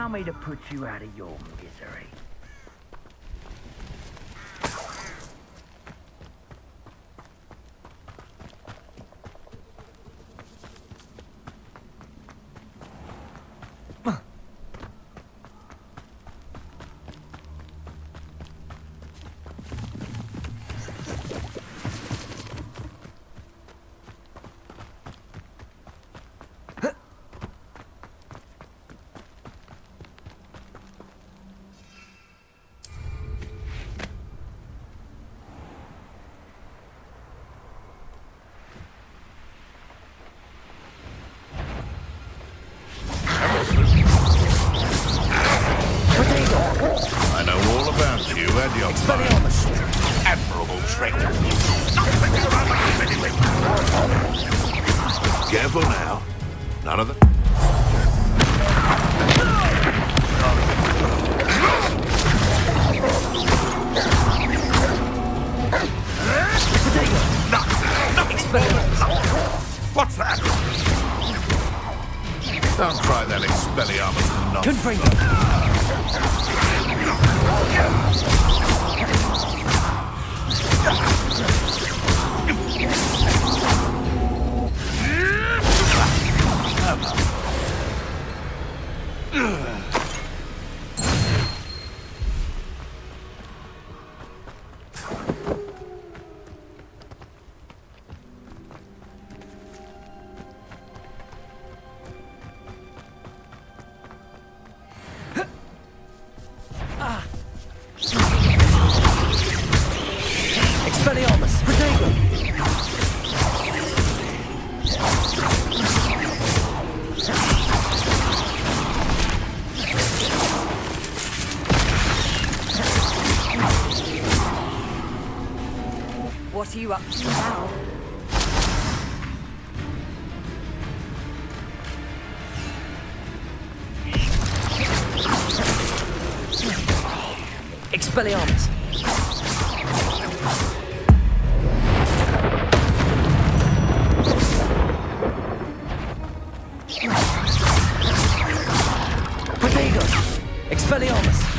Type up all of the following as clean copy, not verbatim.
allow me to put you out of your misery. I know all about you and your Expelliarmus! admirable trick. Careful now. None of the... What's that? Don't try that Expelliarmus nonsense. Confringo! Expelliarmus! Protego! What are you up to now? Expelliarmus! Protego! Expelliarmus!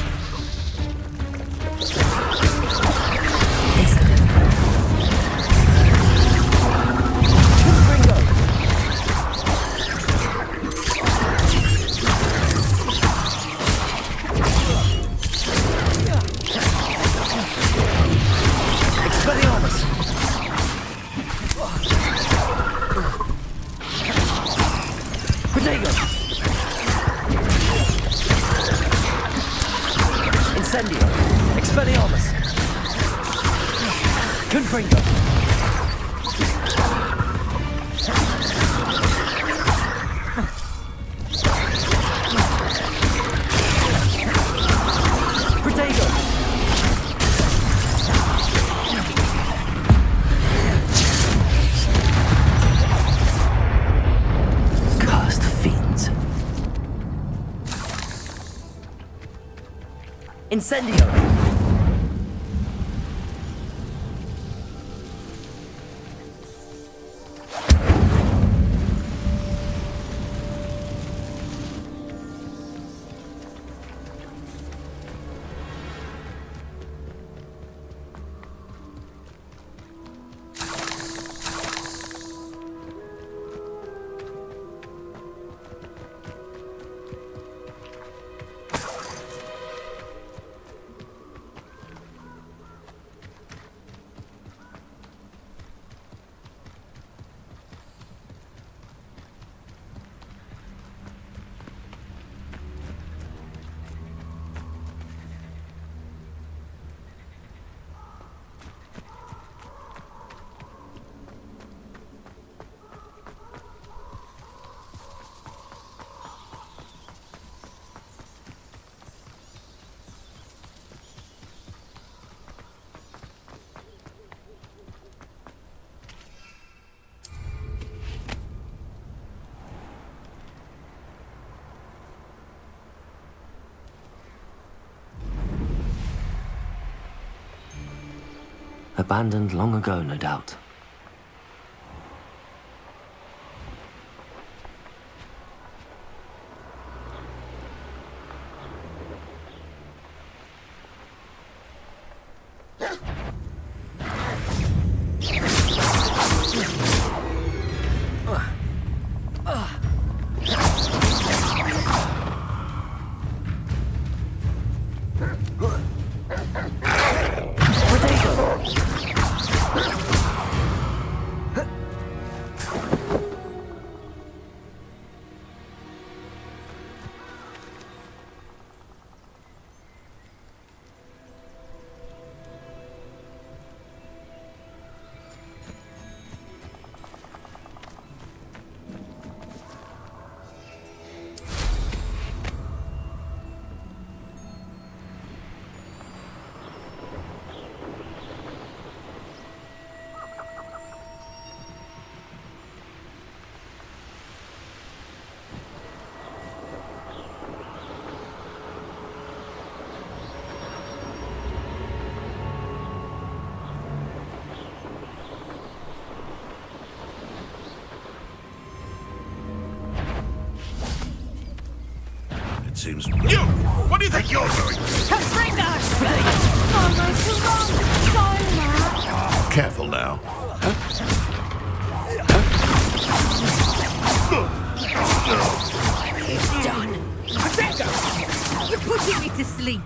Incendio! Expelliarmus! Confringo! Protego! Cursed fiends! Incendio! Abandoned long ago, no doubt. seems... You! What do you think you're doing? Confringo! Almost too long. Sorry, Matt. Careful now. It's done. Confringo! You're putting me to sleep.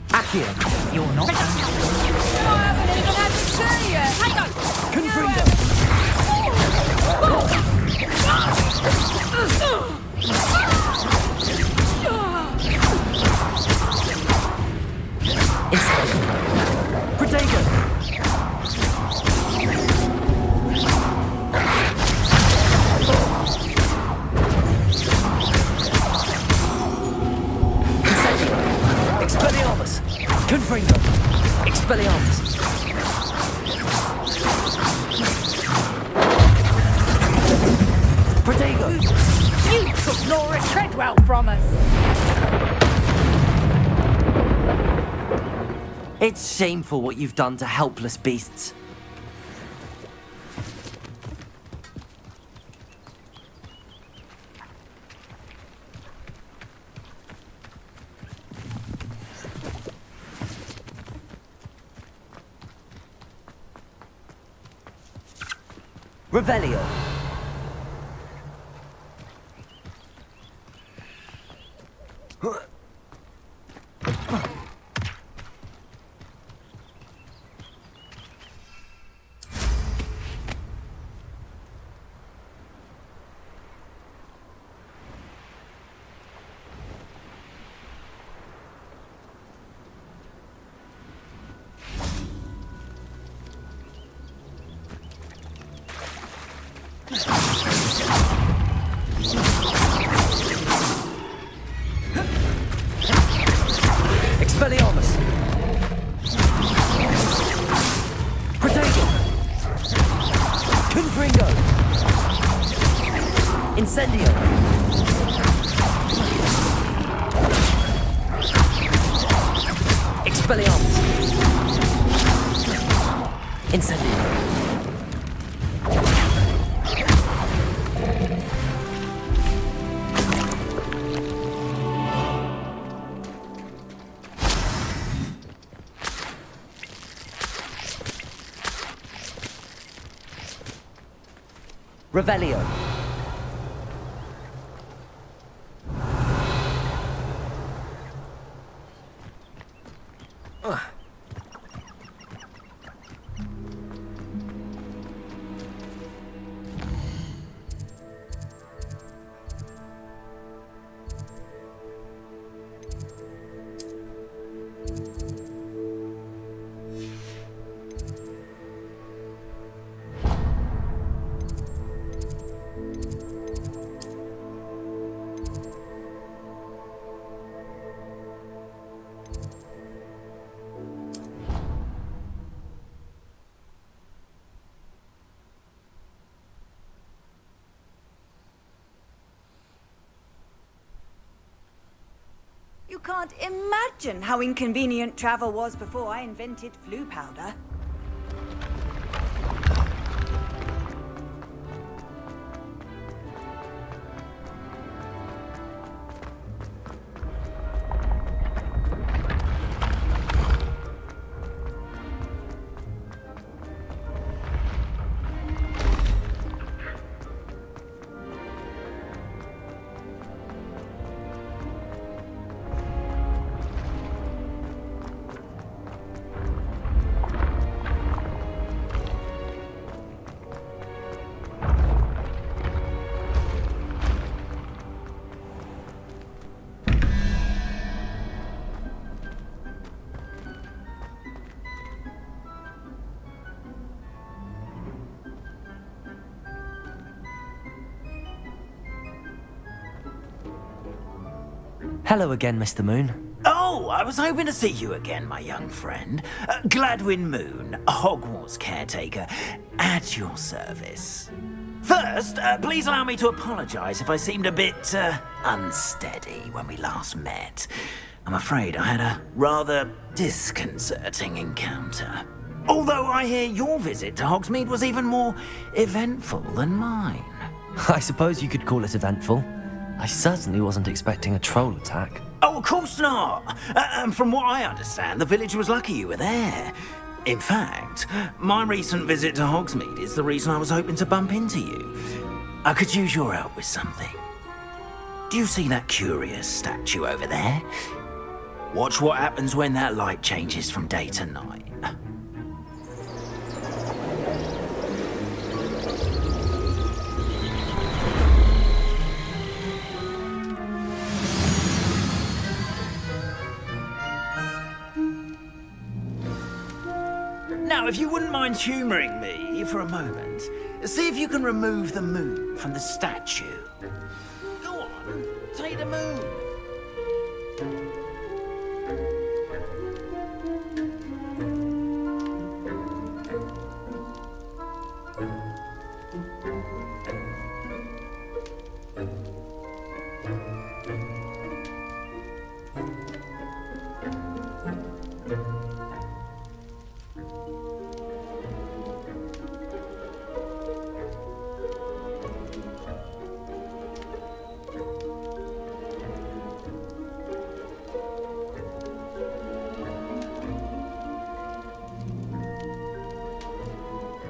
Accio. You're not. I haven't even had to say yet. Hang on. Confringo. Incendio. Protego. Expelliarmus! Confringo! Expelliarmus! Protego! You took Laura Treadwell from us. It's shameful what you've done to helpless beasts. Revelio. Expelliarmus! Protego! Confringo! Incendio! Expelliarmus! Incendio! Revelio. You can't imagine how inconvenient travel was before I invented flu powder. Hello again, Mr. Moon. Oh, I was hoping to see you again, my young friend. Gladwin Moon, Hogwarts caretaker, at your service. First, please allow me to apologize if I seemed a bit unsteady when we last met. I'm afraid I had a rather disconcerting encounter. Although I hear your visit to Hogsmeade was even more eventful than mine. I suppose you could call it eventful. I certainly wasn't expecting a troll attack. Oh, of course not. And from what I understand, the village was lucky you were there. In fact, my recent visit to Hogsmeade is the reason I was hoping to bump into you. I could use your help with something. Do you see that curious statue over there? Watch what happens when that light changes from day to night. Now, if you wouldn't mind humouring me for a moment, see if you can remove the moon from the statue. Go on, take the moon.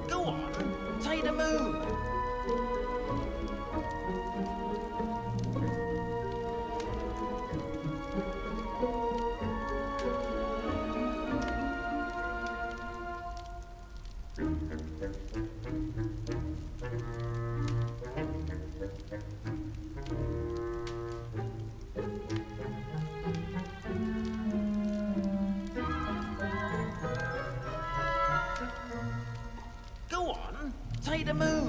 Go on, take the moon. Go on, take the moon.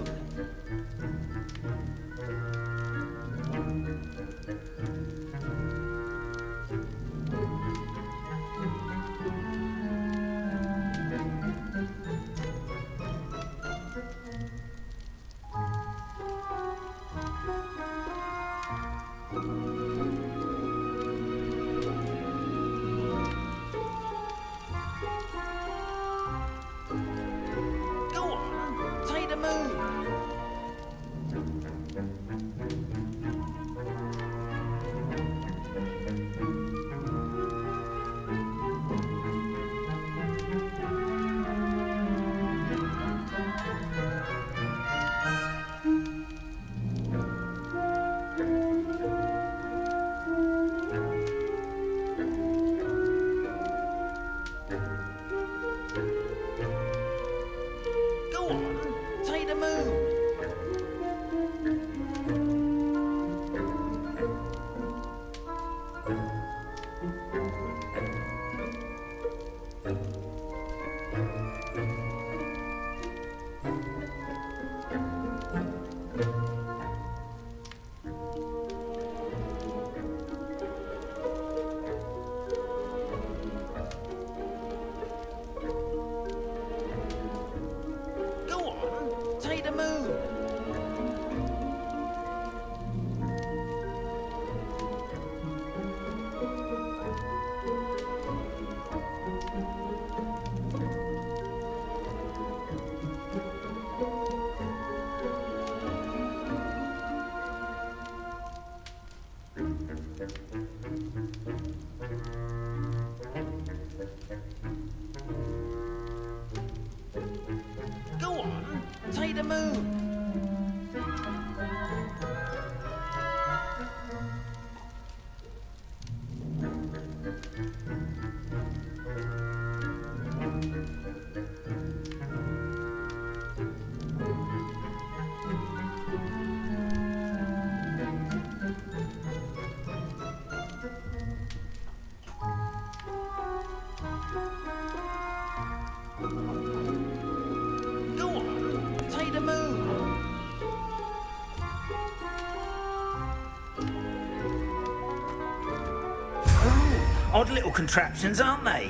Odd little contraptions, aren't they?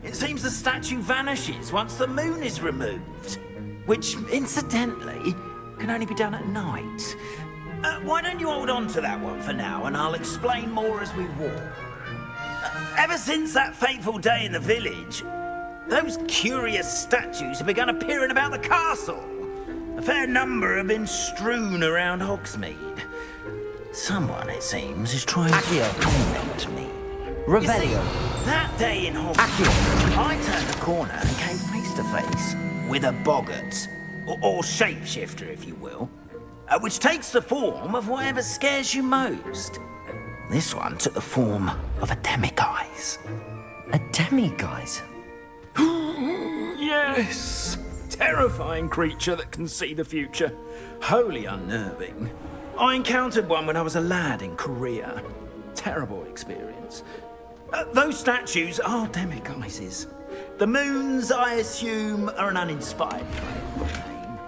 It seems the statue vanishes once the moon is removed. Which, incidentally, can only be done at night. Why don't you hold on to that one for now, and I'll explain more as we walk. Ever since that fateful day in the village, those curious statues have begun appearing about the castle. A fair number have been strewn around Hogsmeade. Someone, it seems, is trying Accio. to torment me. Revelio. That day in Hogwarts, Accio. I turned the corner and came face to face with a boggart, or shapeshifter, if you will, which takes the form of whatever scares you most. This one took the form of a demiguise. A demiguise? Yes! Terrifying creature that can see the future. Wholly unnerving. I encountered one when I was a lad in Korea. Terrible experience. Those statues are demiguises. The moons, I assume, are an uninspired name.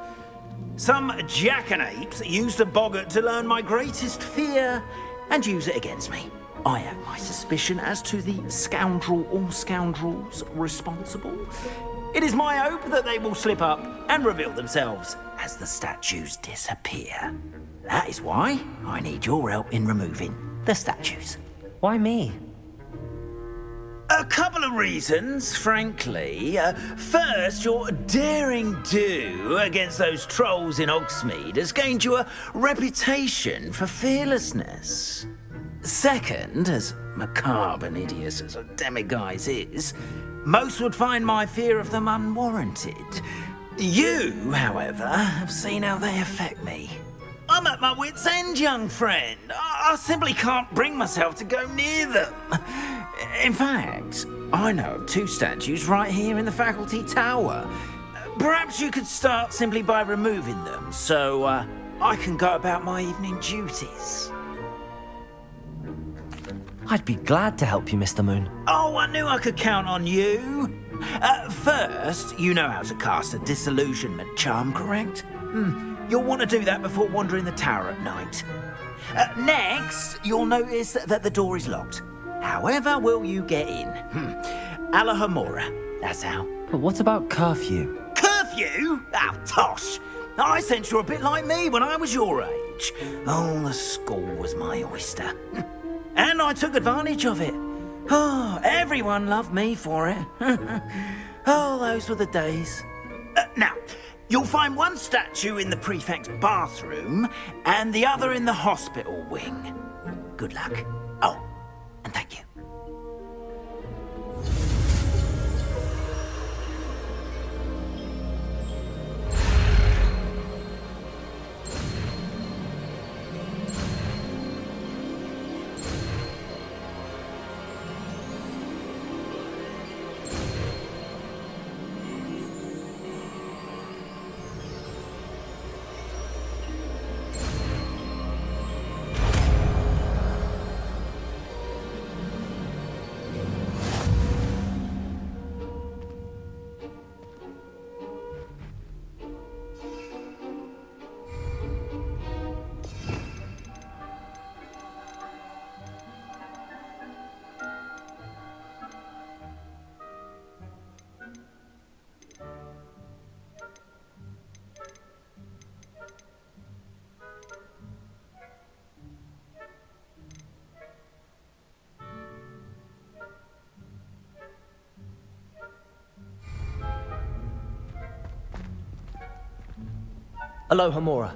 Some jackanapes used a boggart to learn my greatest fear and use it against me. I have my suspicion as to the scoundrel or scoundrels responsible. It is my hope that they will slip up and reveal themselves as the statues disappear. That is why I need your help in removing the statues. Why me? A couple of reasons, frankly. First, your daring do against those trolls in Hogsmeade has gained you a reputation for fearlessness. Second, as macabre and hideous as a demiguise is, most would find my fear of them unwarranted. You, however, have seen how they affect me. I'm at my wit's end, young friend. I simply can't bring myself to go near them. In fact, I know of 2 statues right here in the faculty tower. Perhaps you could start simply by removing them, so I can go about my evening duties. I'd be glad to help you, Mr. Moon. Oh, I knew I could count on you. First, you know how to cast a disillusionment charm, correct? You'll want to do that before wandering the tower at night. Next, you'll notice that the door is locked. However will you get in? Alahomora, that's how. But what about curfew? Curfew? Oh, tosh. I sense you're a bit like me when I was your age. Oh, the school was my oyster. And I took advantage of it. Oh, everyone loved me for it. Oh, those were the days. Now, you'll find one statue in the prefect's bathroom and the other in the hospital wing. Good luck. Oh, and thank you. Alohomora.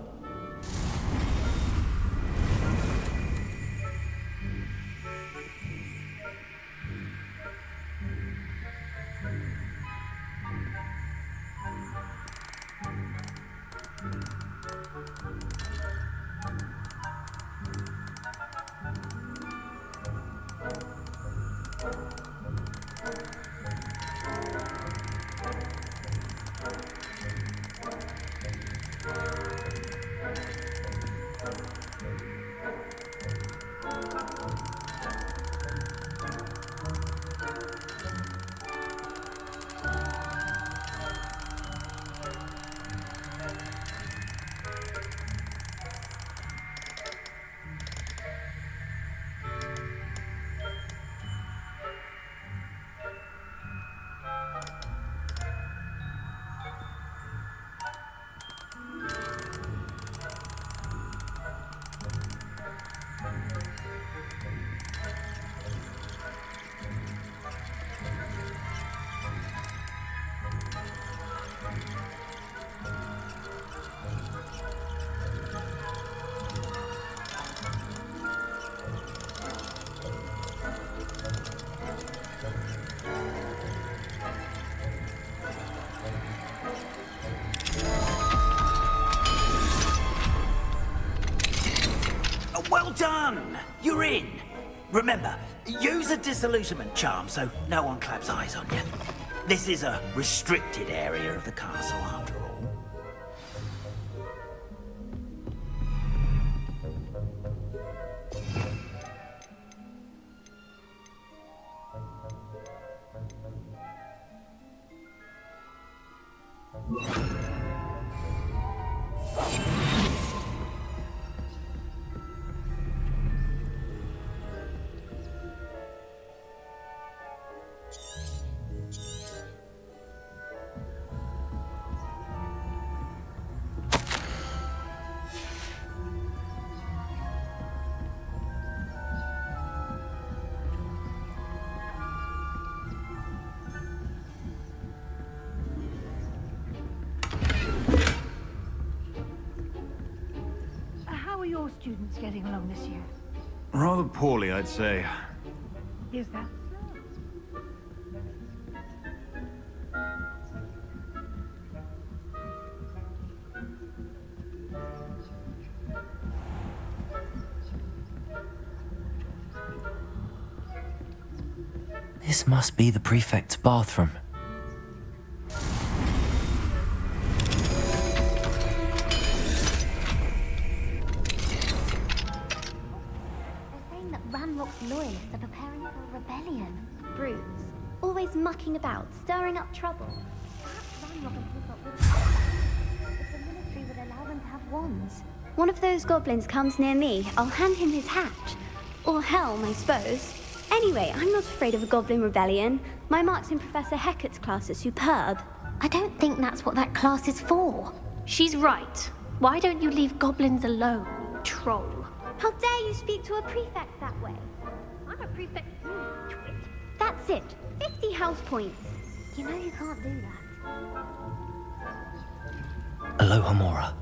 done! You're in! Remember, use a disillusionment charm so no one claps eyes on you. This is a restricted area of the castle, after all. How are your students getting along this year? Rather poorly, I'd say. Is that This must be the prefect's bathroom. Loyalists are preparing for a rebellion. Brutes. Always mucking about, stirring up trouble. Perhaps Ranrock and Peacock would... If the military would allow them to have wands. One of those goblins comes near me, I'll hand him his hat. Or helm, I suppose. Anyway, I'm not afraid of a goblin rebellion. My marks in Professor Hecat's class are superb. I don't think that's what that class is for. She's right. Why don't you leave goblins alone, troll? How dare you speak to a prefect that way? I'm a prefect too, twit. That's it. 50 house points. You know you can't do that. Aloha Mora.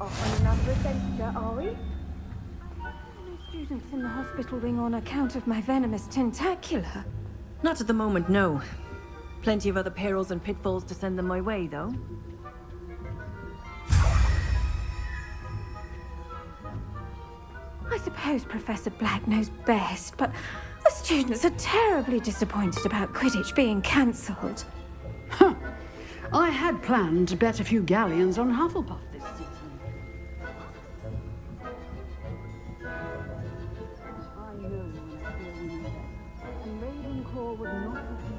off on another adventure, are we? Students in the hospital wing on account of my venomous tentacula. Not at the moment, no. Plenty of other perils and pitfalls to send them my way, though. I suppose Professor Black knows best, but the students are terribly disappointed about Quidditch being cancelled. Huh. I had planned to bet a few galleons on Hufflepuff this season. I know when I feel we bet, and Ravenclaw would not have been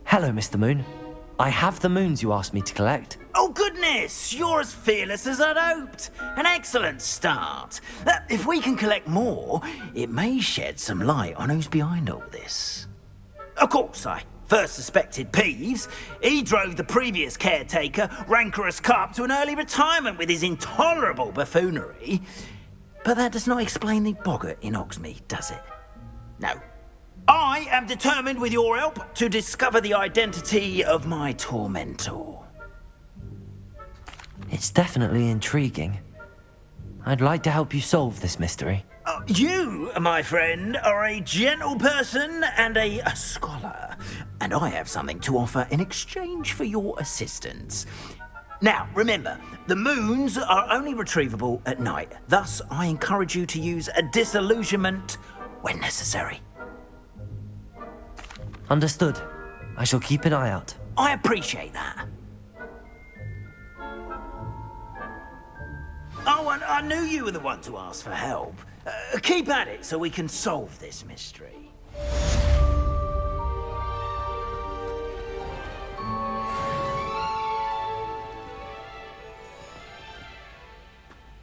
Hello, Mr. Moon. I have the moons you asked me to collect. Oh, goodness! You're as fearless as I'd hoped. An excellent start. If we can collect more, it may shed some light on who's behind all this. Of course, I first suspected Peeves. He drove the previous caretaker, Rancorous Carp, to an early retirement with his intolerable buffoonery. But that does not explain the boggart in Hogsmeade, does it? No. I am determined, with your help, to discover the identity of my tormentor. It's definitely intriguing. I'd like to help you solve this mystery. You, my friend, are a gentle person and a scholar, and I have something to offer in exchange for your assistance. Now, remember, the moons are only retrievable at night. Thus, I encourage you to use a disillusionment when necessary. Understood. I shall keep an eye out. I appreciate that. Oh, and I knew you were the one to ask for help. Keep at it so we can solve this mystery.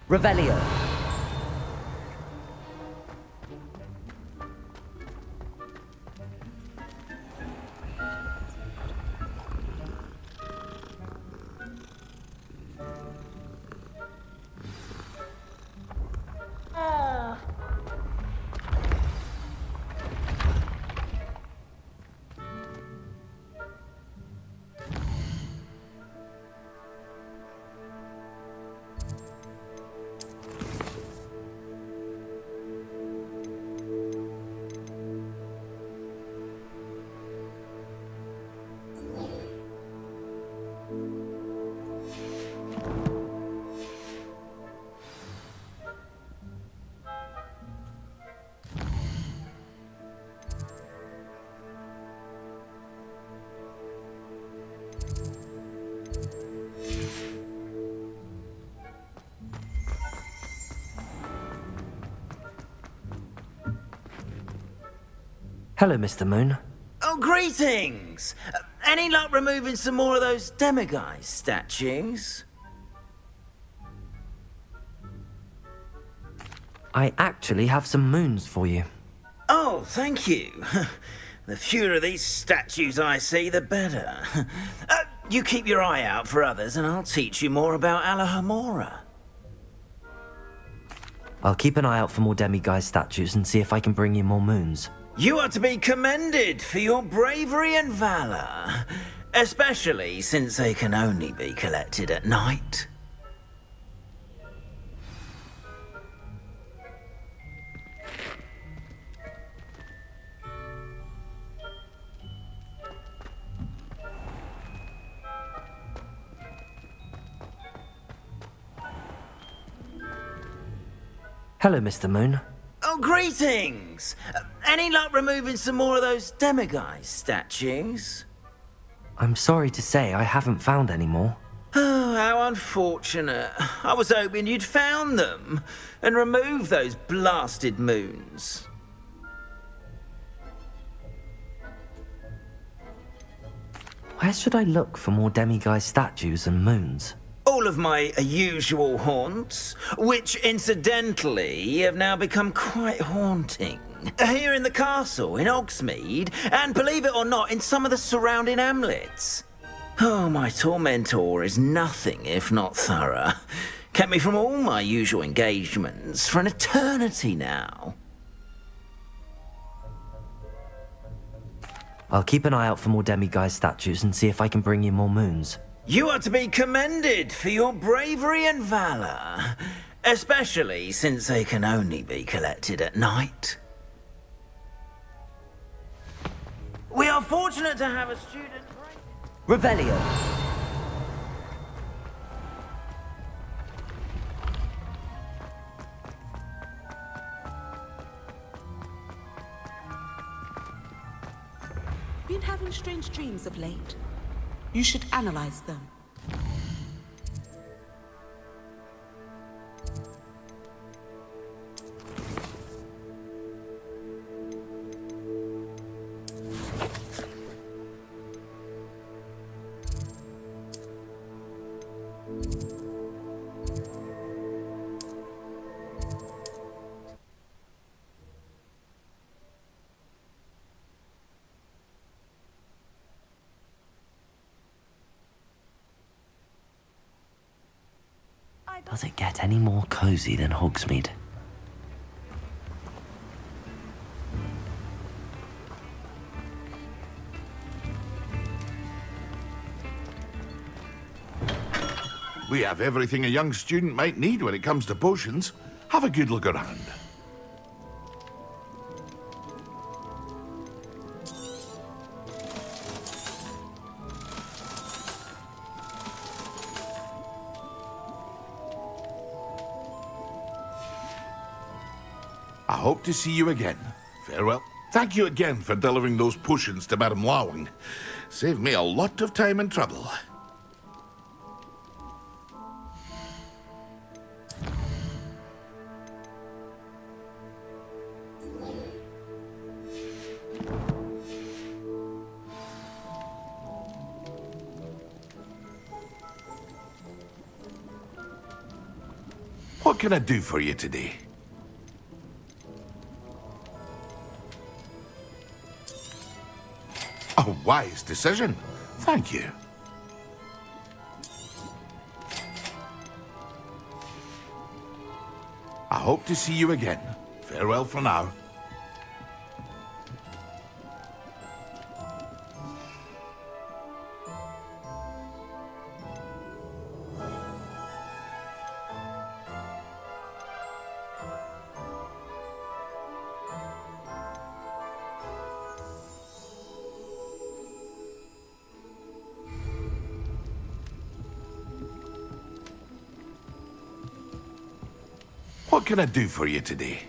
Revelio. Hello, Mr. Moon. Oh, greetings! Any luck removing some more of those demiguise statues? I actually have some moons for you. Oh, thank you. The fewer of these statues I see, the better. You keep your eye out for others, and I'll teach you more about Alohomora. I'll keep an eye out for more demiguise statues and see if I can bring you more moons. You are to be commended for your bravery and valor, especially since they can only be collected at night. Hello, Mr. Moon. Oh, greetings! Any luck removing some more of those demiguise statues? I'm sorry to say I haven't found any more. Oh, how unfortunate. I was hoping you'd found them and removed those blasted moons. Where should I look for more demiguise statues and moons? All of my usual haunts, which incidentally have now become quite haunting. Here in the castle, in Hogsmeade, and believe it or not, in some of the surrounding hamlets. Oh, my tormentor is nothing if not thorough. Kept me from all my usual engagements for an eternity now. I'll keep an eye out for more demiguise statues and see if I can bring you more moons. You are to be commended for your bravery and valor, especially since they can only be collected at night. We are fortunate to have a student... Revelio. Been having strange dreams of late. You should analyze them. Does it get any more cozy than Hogsmeade? We have everything a young student might need when it comes to potions. Have a good look around. hope to see you again. Farewell. Thank you again for delivering those potions to Madame Lawing. Saved me a lot of time and trouble. What can I do for you today? A wise decision. Thank you. I hope to see you again. Farewell for now. What can I do for you today?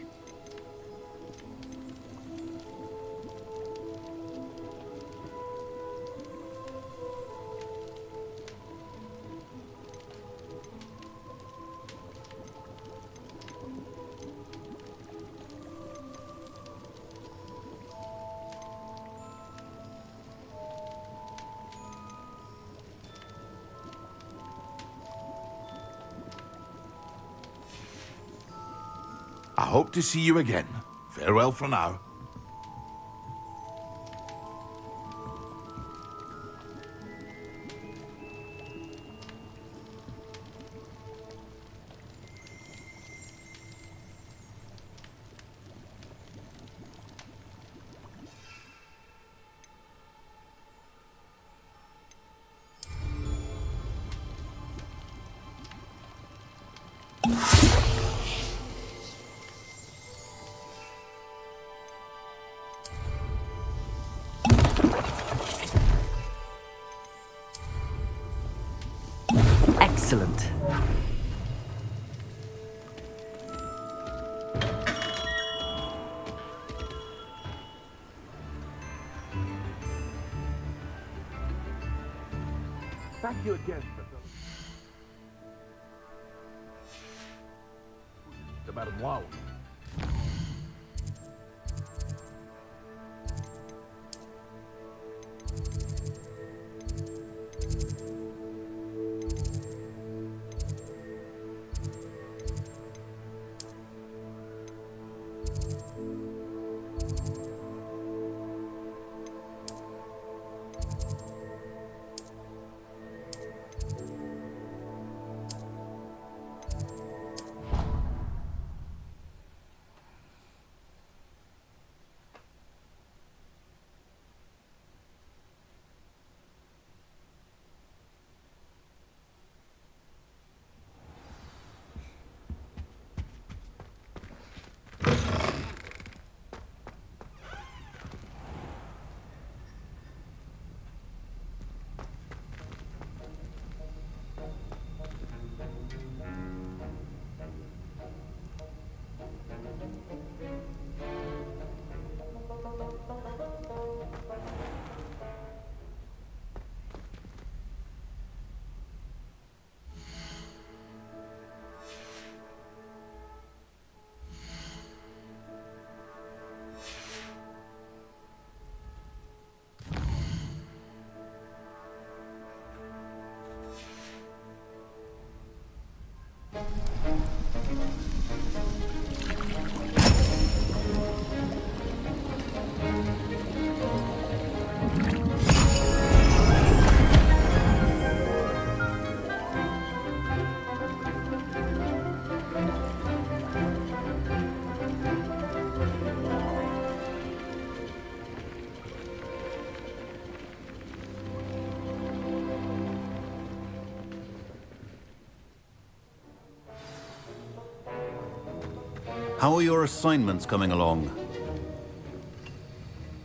I hope to see you again. Farewell for now. Excellent. Thank you again to Madame Wow. How are your assignments coming along?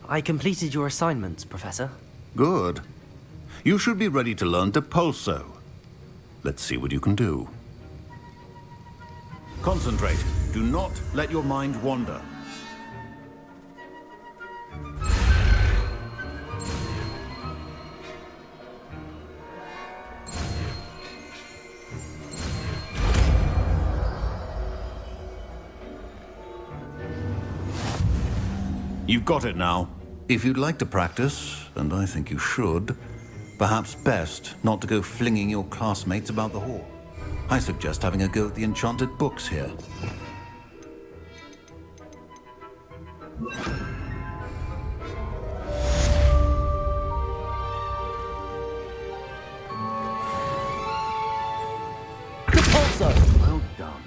I completed your assignments, Professor. Good. You should be ready to learn Depulso. Let's see what you can do. Concentrate. Do not let your mind wander. You've got it now. If you'd like to practice, and I think you should, perhaps best not to go flinging your classmates about the hall. I suggest having a go at the enchanted books here. Well done.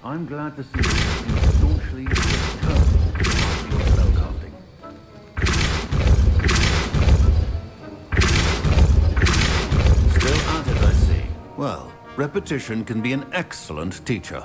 I'm glad to see you staunchly determined to master your spellcasting. Still at it, I see. Well, repetition can be an excellent teacher.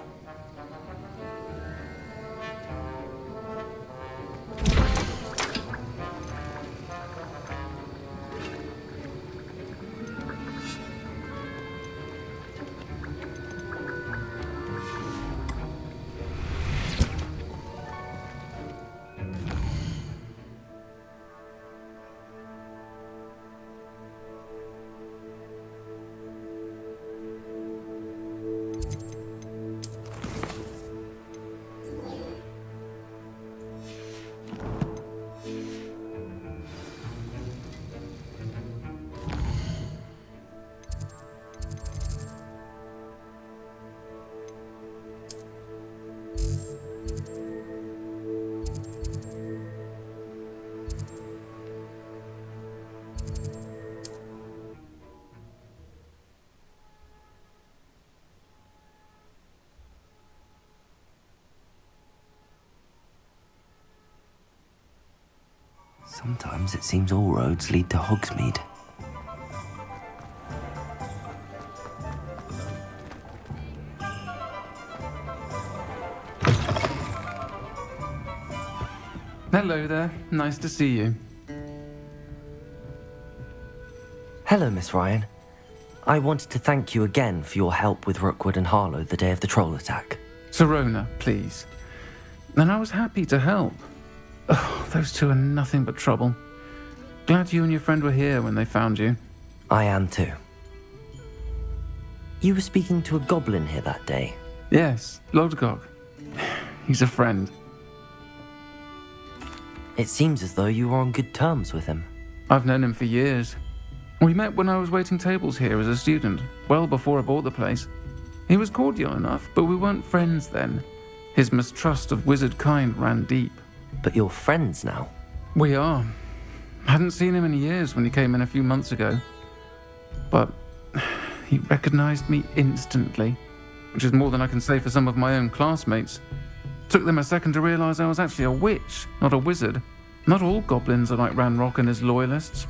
Sometimes it seems all roads lead to Hogsmeade. Hello there. Nice to see you. Hello, Miss Ryan. I wanted to thank you again for your help with Rookwood and Harlow the day of the troll attack. Sirona, please. And I was happy to help. Oh, those two are nothing but trouble. Glad you and your friend were here when they found you. I am too. You were speaking to a goblin here that day. Yes, Lodgok. He's a friend. It seems as though you were on good terms with him. I've known him for years. We met when I was waiting tables here as a student, well before I bought the place. He was cordial enough, but we weren't friends then. His mistrust of wizard kind ran deep. But you're friends now? We are. Hadn't seen him in years when he came in a few months ago. But he recognized me instantly, which is more than I can say for some of my own classmates. Took them a second to realize I was actually a witch, not a wizard. Not all goblins are like Ranrock and his loyalists.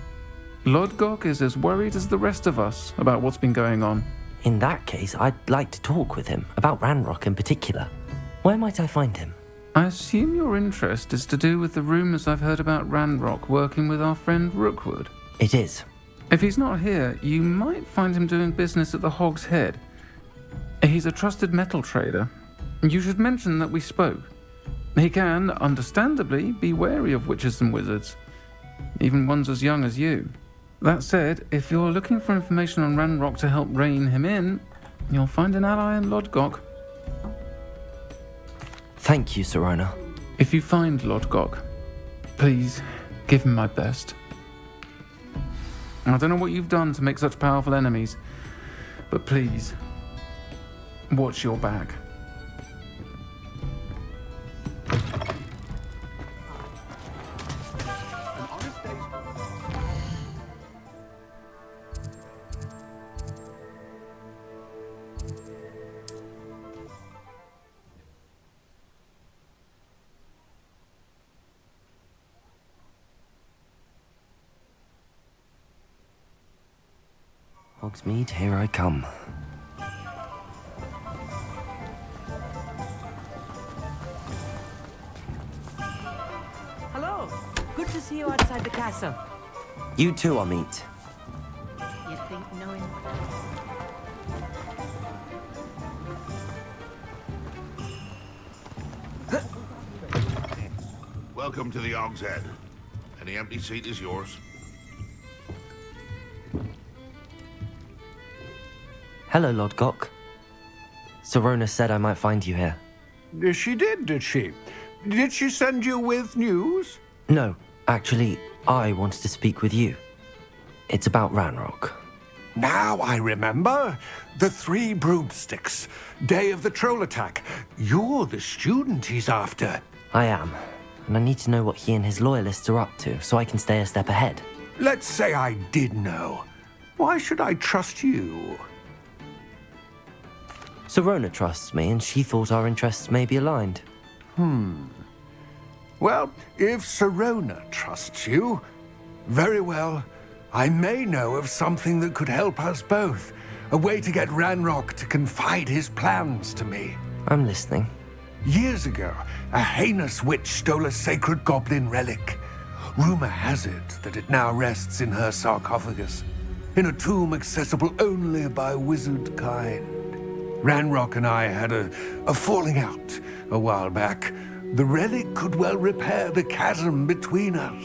Lodgok is as worried as the rest of us about what's been going on. In that case, I'd like to talk with him, about Ranrock in particular. Where might I find him? I assume your interest is to do with the rumors I've heard about Ranrock working with our friend Rookwood. It is. If he's not here, you might find him doing business at the Hog's Head. He's a trusted metal trader. You should mention that we spoke. He can, understandably, be wary of witches and wizards, even ones as young as you. That said, if you're looking for information on Ranrock to help rein him in, you'll find an ally in Lodgok. Thank you, Sirona. If you find Lodgok, please give him my best. I don't know what you've done to make such powerful enemies, but please, watch your back. Hogsmeade, here I come. Hello. Good to see you outside the castle. You too, Amit. You think knowing... Welcome to the Hog's Head. Any empty seat is yours. Hello, Lodgok. Sirona said I might find you here. She did she? Did she send you with news? No, actually, I wanted to speak with you. It's about Ranrock. Now I remember. The 3 broomsticks. Day of the troll attack. You're the student he's after. I am, and I need to know what he and his loyalists are up to so I can stay a step ahead. Let's say I did know. Why should I trust you? Serona trusts me, and she thought our interests may be aligned. Well, if Serona trusts you, very well. I may know of something that could help us both. A way to get Ranrock to confide his plans to me. I'm listening. Years ago, a heinous witch stole a sacred goblin relic. Rumor has it that it now rests in her sarcophagus, in a tomb accessible only by wizard kind. Ranrock and I had a falling out a while back. The relic could well repair the chasm between us.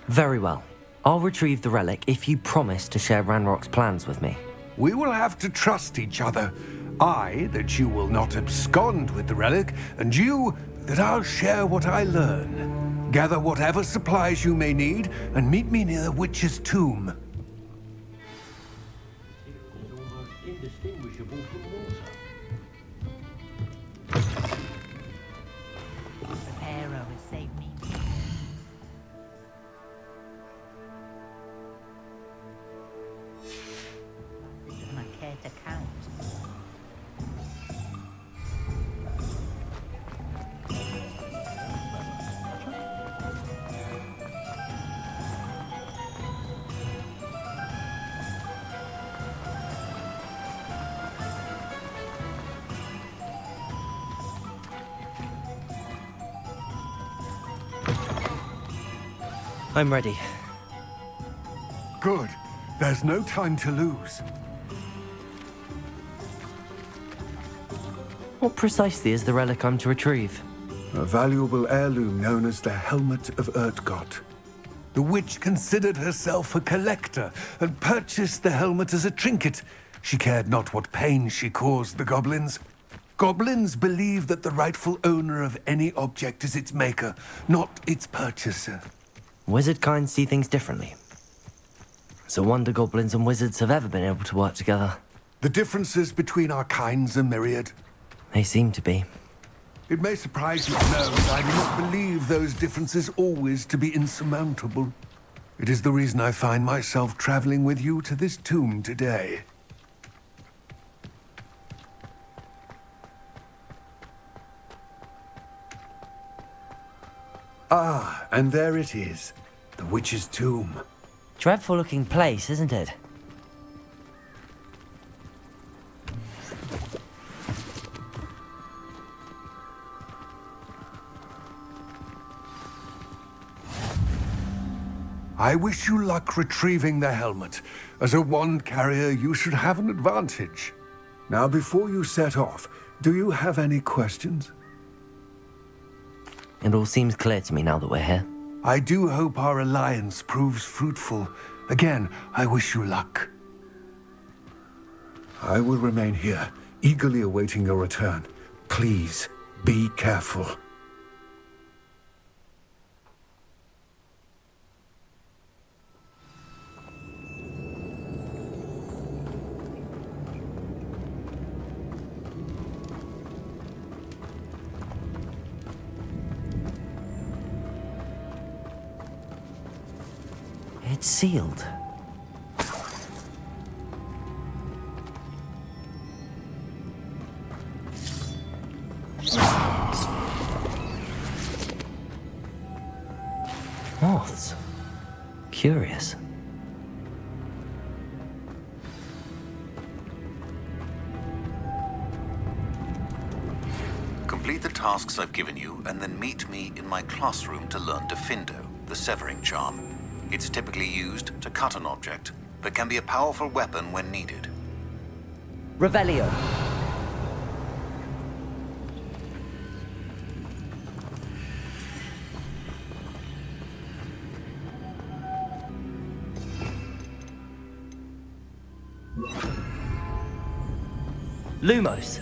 Very well. I'll retrieve the relic if you promise to share Ranrock's plans with me. We will have to trust each other. I, that you will not abscond with the relic, and you, that I'll share what I learn. Gather whatever supplies you may need, and meet me near the witch's tomb. Arrow has saved me. Doesn't I care to count? I'm ready. Good. There's no time to lose. What precisely is the relic I'm to retrieve? A valuable heirloom known as the Helmet of Urtgott. The witch considered herself a collector and purchased the helmet as a trinket. She cared not what pain she caused the goblins. Goblins believe that the rightful owner of any object is its maker, not its purchaser. Wizard kind see things differently. It's a wonder goblins and wizards have ever been able to work together. The differences between our kinds are myriad. They seem to be. It may surprise you to know that I do not believe those differences always to be insurmountable. It is the reason I find myself traveling with you to this tomb today. Ah, and there it is. The witch's tomb. Dreadful looking place, isn't it? I wish you luck retrieving the helmet. As a wand carrier, you should have an advantage. Now, before you set off, do you have any questions? It all seems clear to me now that we're here. I do hope our alliance proves fruitful. Again, I wish you luck. I will remain here, eagerly awaiting your return. Please, be careful. It's sealed. Moths. Curious. Complete the tasks I've given you, and then meet me in my classroom to learn Defindo, the severing charm. It's typically used to cut an object, but can be a powerful weapon when needed. Revelio. Lumos.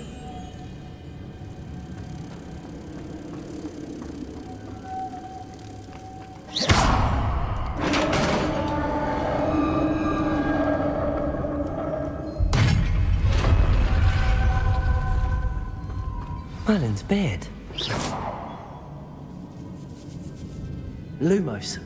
Merlin's beard. Lumos.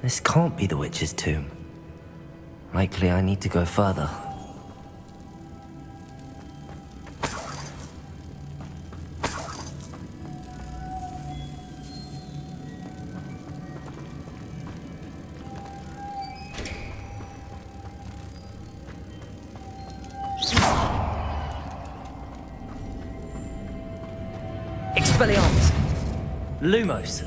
This can't be the witch's tomb. Likely I need to go further. Expelliarmus! Lumos!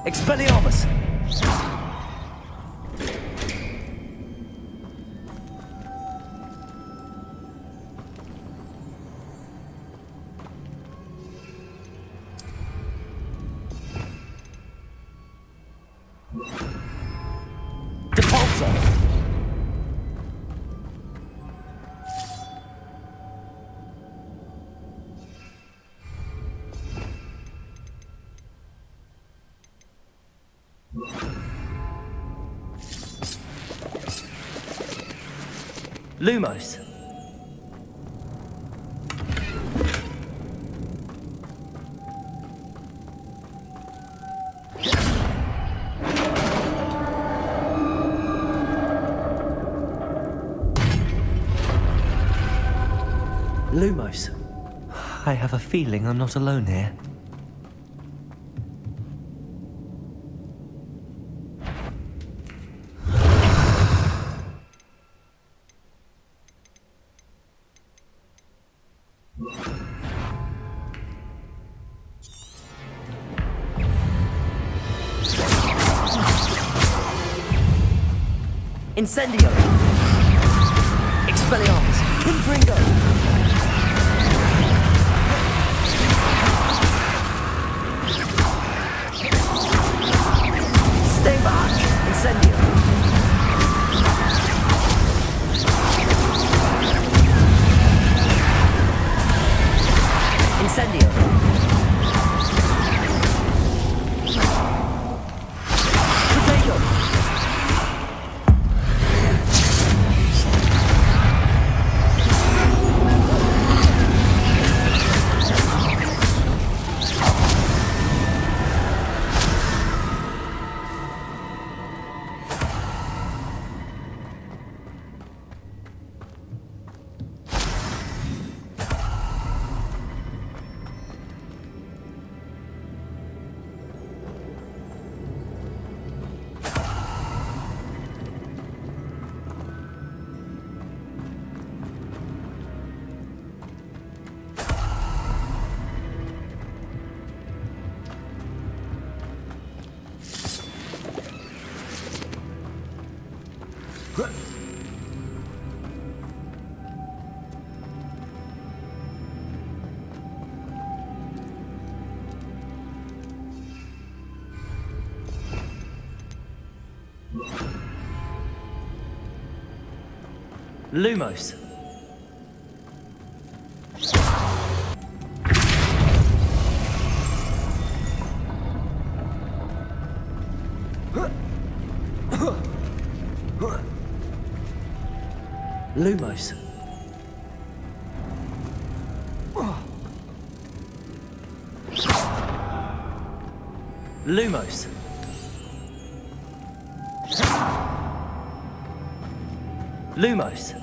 Expelliarmus! Depulso! Lumos. Lumos. I have a feeling I'm not alone here. Incendio! Expelliarmus! Confringo! Stay back! Incendio! Incendio! Potato! Lumos. Lumos. Lumos. Lumos.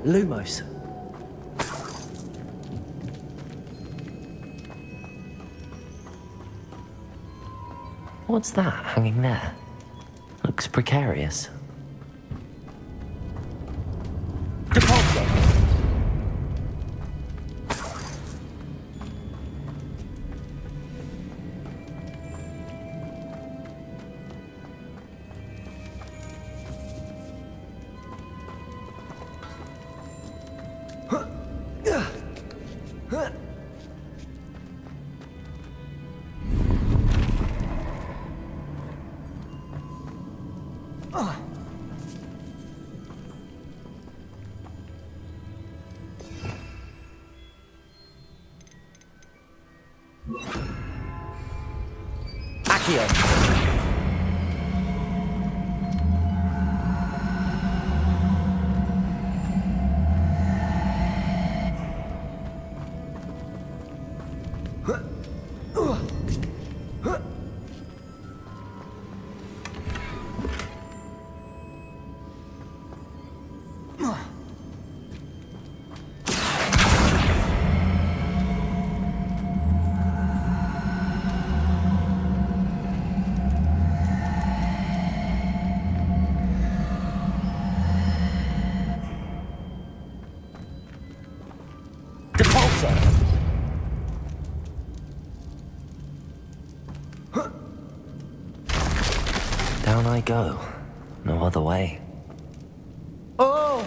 Lumos. What's that hanging there? Looks precarious. Depulso. Accio. Down I go. No other way. Oh!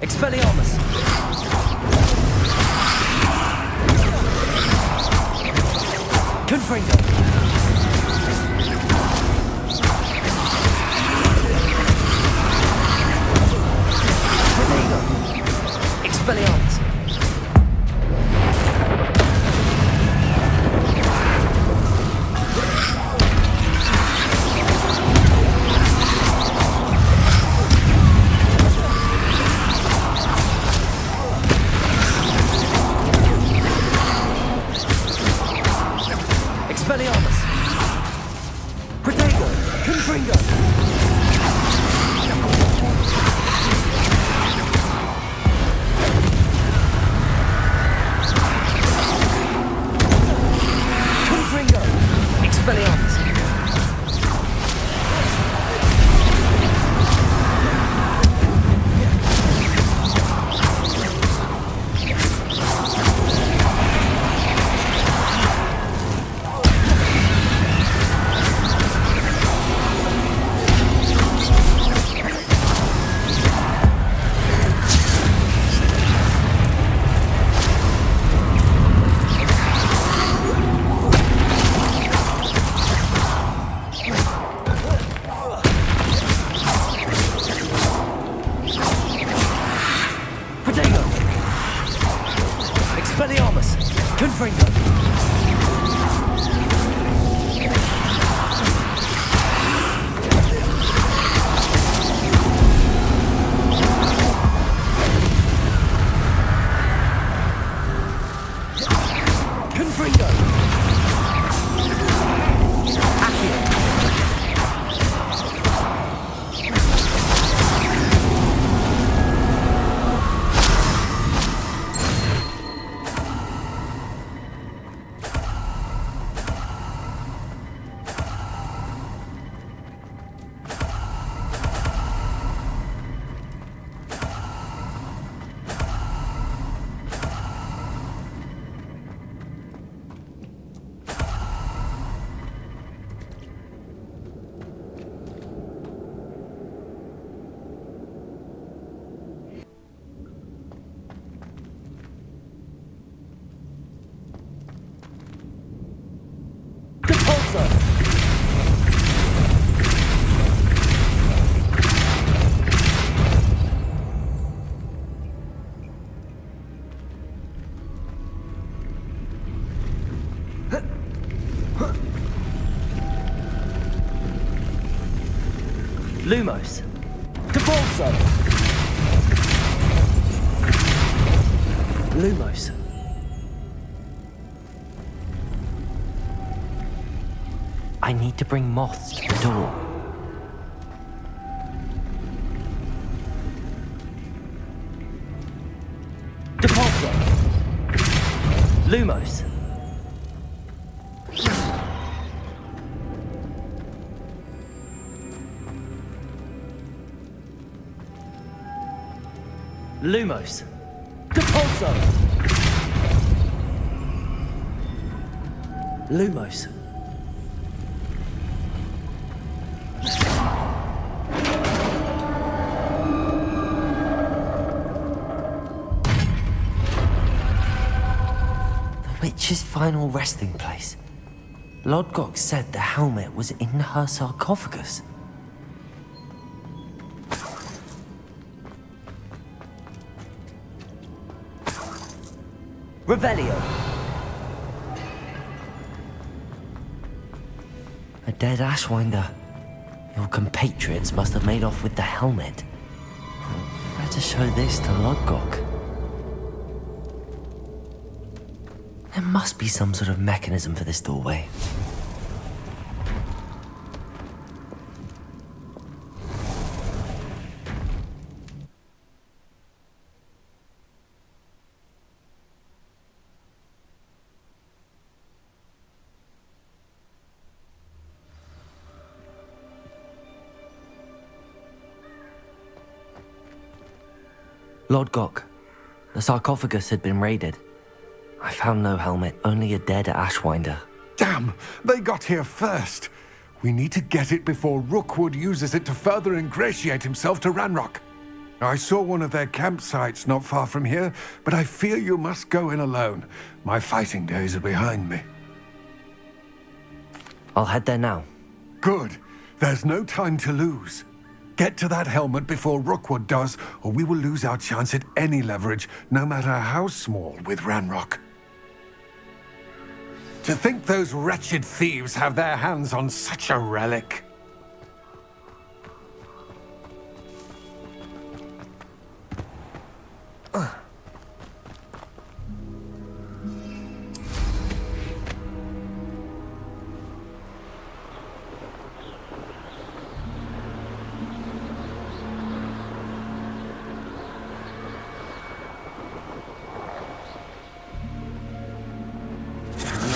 Expelliarmus! Confringo! Protego! Expelliarmus! Expelliarmus! Protego! Confringo! Confringo! Expelliarmus! Expelliarmus! Confringo! Confringo! Accio! Lumos! Depulso! Lumos! I need to bring moths to the door. Depulso! Lumos! Lumos. Depulso! Lumos. The witch's final resting place. Lodgok said the helmet was in her sarcophagus. Revelio. A dead Ashwinder. Your compatriots must have made off with the helmet. Better show this to Lodgok. There must be some sort of mechanism for this doorway. Lodgok, the sarcophagus had been raided. I found no helmet, only a dead Ashwinder. Damn! They got here first. We need to get it before Rookwood uses it to further ingratiate himself to Ranrock. I saw one of their campsites not far from here, but I fear you must go in alone. My fighting days are behind me. I'll head there now. Good. There's no time to lose. Get to that helmet before Rookwood does, or we will lose our chance at any leverage, no matter how small, with Ranrock. To think those wretched thieves have their hands on such a relic.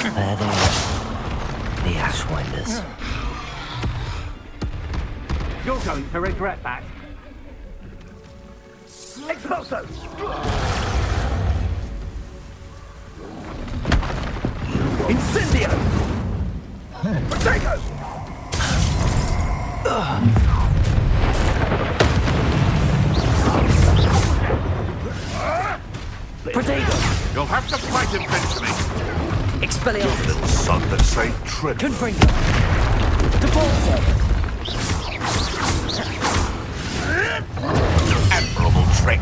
There they are. The Ashwinders. You're going to regret that. Expulso! Incendio! Protego! Protego! You'll have to fight eventually. Expelliarmus. Little son that say trip. Confringo. Depulso. Admirable trick.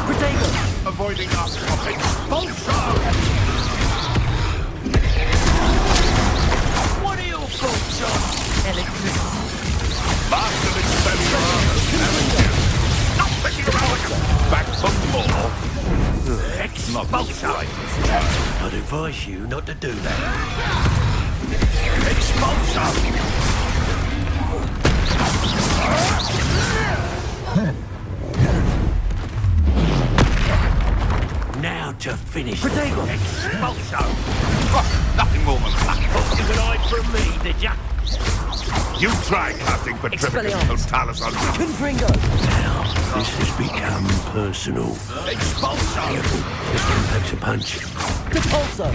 Protego. Avoiding us, puppets. What are your thoughts on electricity? Master Expelliarmus, haven't you? Not picking around. Back for more. Expulso! I'd advise you not to do that. Expulso! Now to finish. Protego! Expulso! Oh, nothing more than that. Thought you could hide from me, did ya? You try casting Petrificus Totalis on me. Confringo. Now, this has become personal. Expulso! Careful, this one packs a punch. Depulso.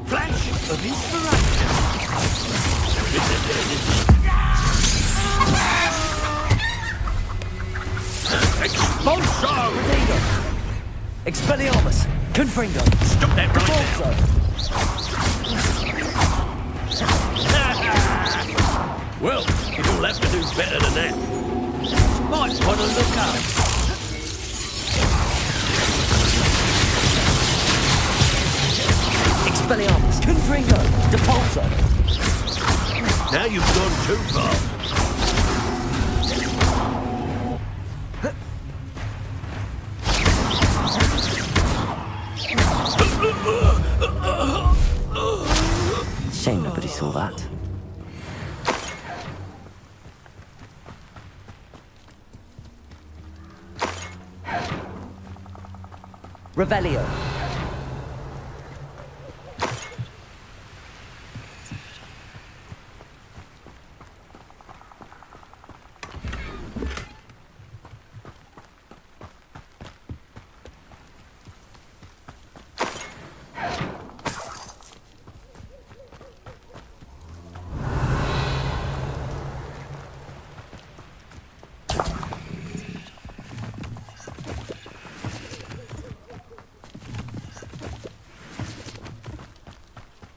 Flash of inspiration. Expulso! Protego. Expelliarmus. Confringo. Stop that right Depulso. Well, you'll have to do better than that. Might want to look up. Expelliarmus. Confringo. Depulso. Now you've gone too far. Shame nobody saw that. Revelio.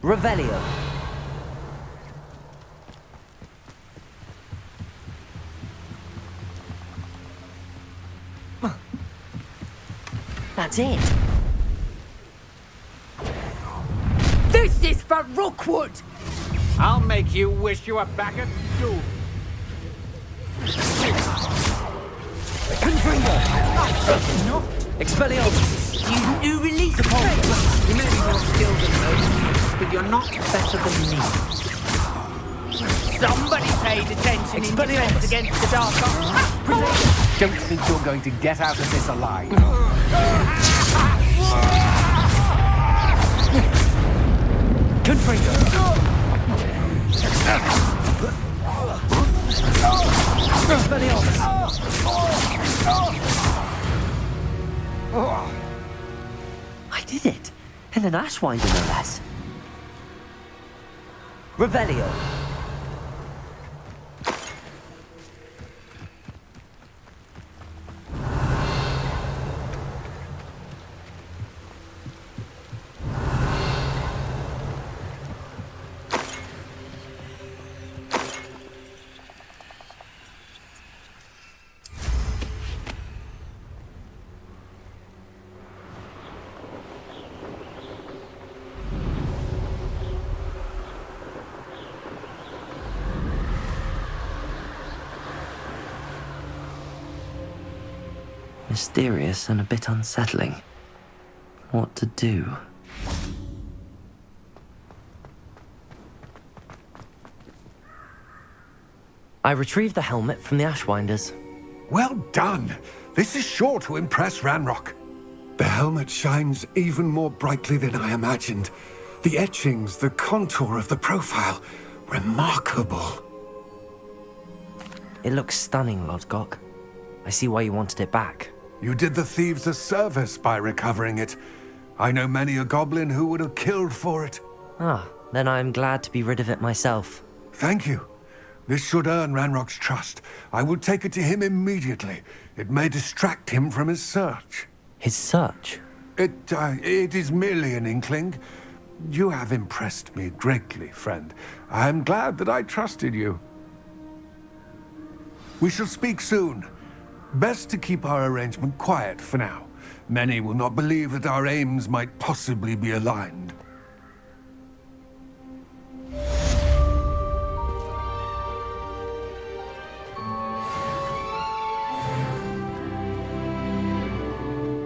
Revelio. That's it. This is for Rookwood! I'll make you wish you were back at school. Confringo! No. Expelliarmus. You release the You may be more skilled than most, but you're not better than me. Somebody paid attention in defense against the dark arts. Don't think you're going to get out of this alive. Confringo. I did it. And an Ashwinder, no less. Revelio. Mysterious and a bit unsettling. What to do? I retrieved the helmet from the Ashwinders. Well done. This is sure to impress Ranrock. The helmet shines even more brightly than I imagined. The etchings, the contour of the profile, remarkable. It looks stunning, Lodgok. I see why you wanted it back. You did the thieves a service by recovering it. I know many a goblin who would have killed for it. Ah, then I'm glad to be rid of it myself. Thank you. This should earn Ranrock's trust. I will take it to him immediately. It may distract him from his search. His search? It is merely an inkling. You have impressed me greatly, friend. I am glad that I trusted you. We shall speak soon. Best to keep our arrangement quiet for now. Many will not believe that our aims might possibly be aligned.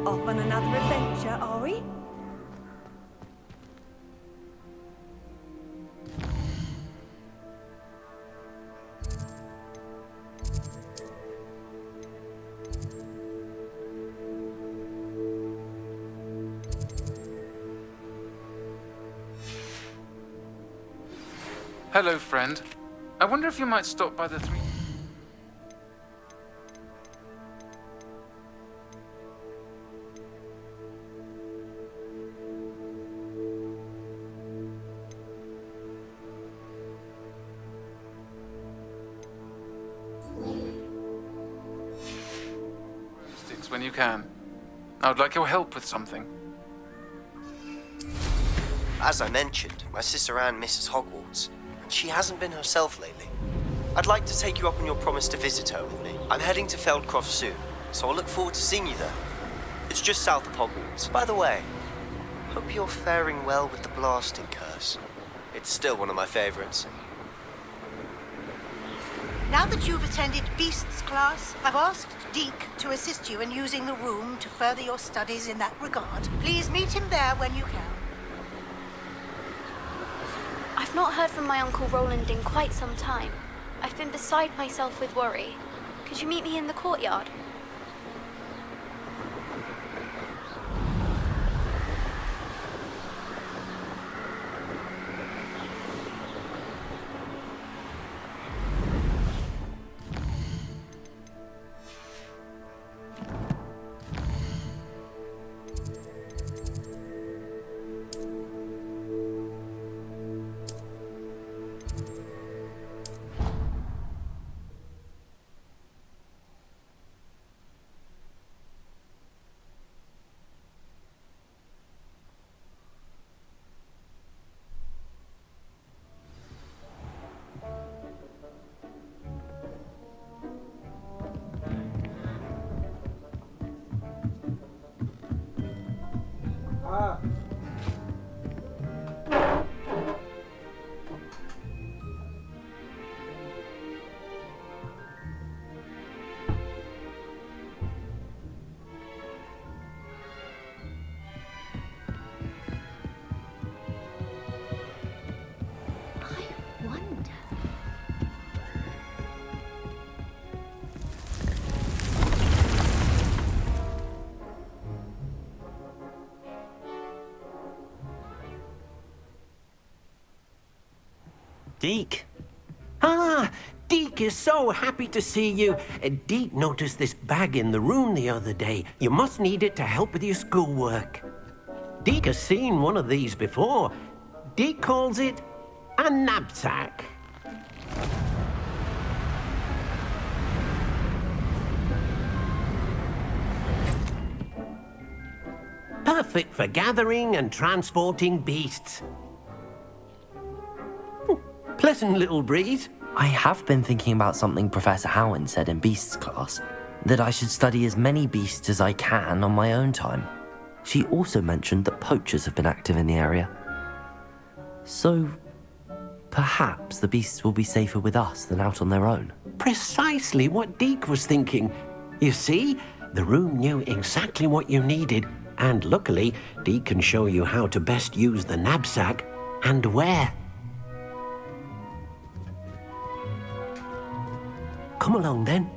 Off on another adventure, are we? Hello, friend. I wonder if you might stop by the three... sticks when you can. I would like your help with something. As I mentioned, my sister Anne misses Hogwarts, and she hasn't been herself lately. I'd like to take you up on your promise to visit her with me. I'm heading to Feldcroft soon, so I'll look forward to seeing you there. It's just south of Hogwarts. By the way, hope you're faring well with the blasting curse. It's still one of my favorites. Now that you've attended Beasts class, I've asked Deke to assist you in using the room to further your studies in that regard. Please meet him there when you can. I've not heard from my Uncle Roland in quite some time. I've been beside myself with worry. Could you meet me in the courtyard? Deke. Ah, Deke is so happy to see you. Deke noticed this bag in the room the other day. You must need it to help with your schoolwork. Deke has seen one of these before. Deke calls it a knapsack. Perfect for gathering and transporting beasts. Pleasant little breeze. I have been thinking about something Professor Howin said in Beasts class, that I should study as many beasts as I can on my own time. She also mentioned that poachers have been active in the area. So, perhaps the beasts will be safer with us than out on their own. Precisely what Deke was thinking. You see, the room knew exactly what you needed, and luckily, Deke can show you how to best use the knapsack and where. Come along, then.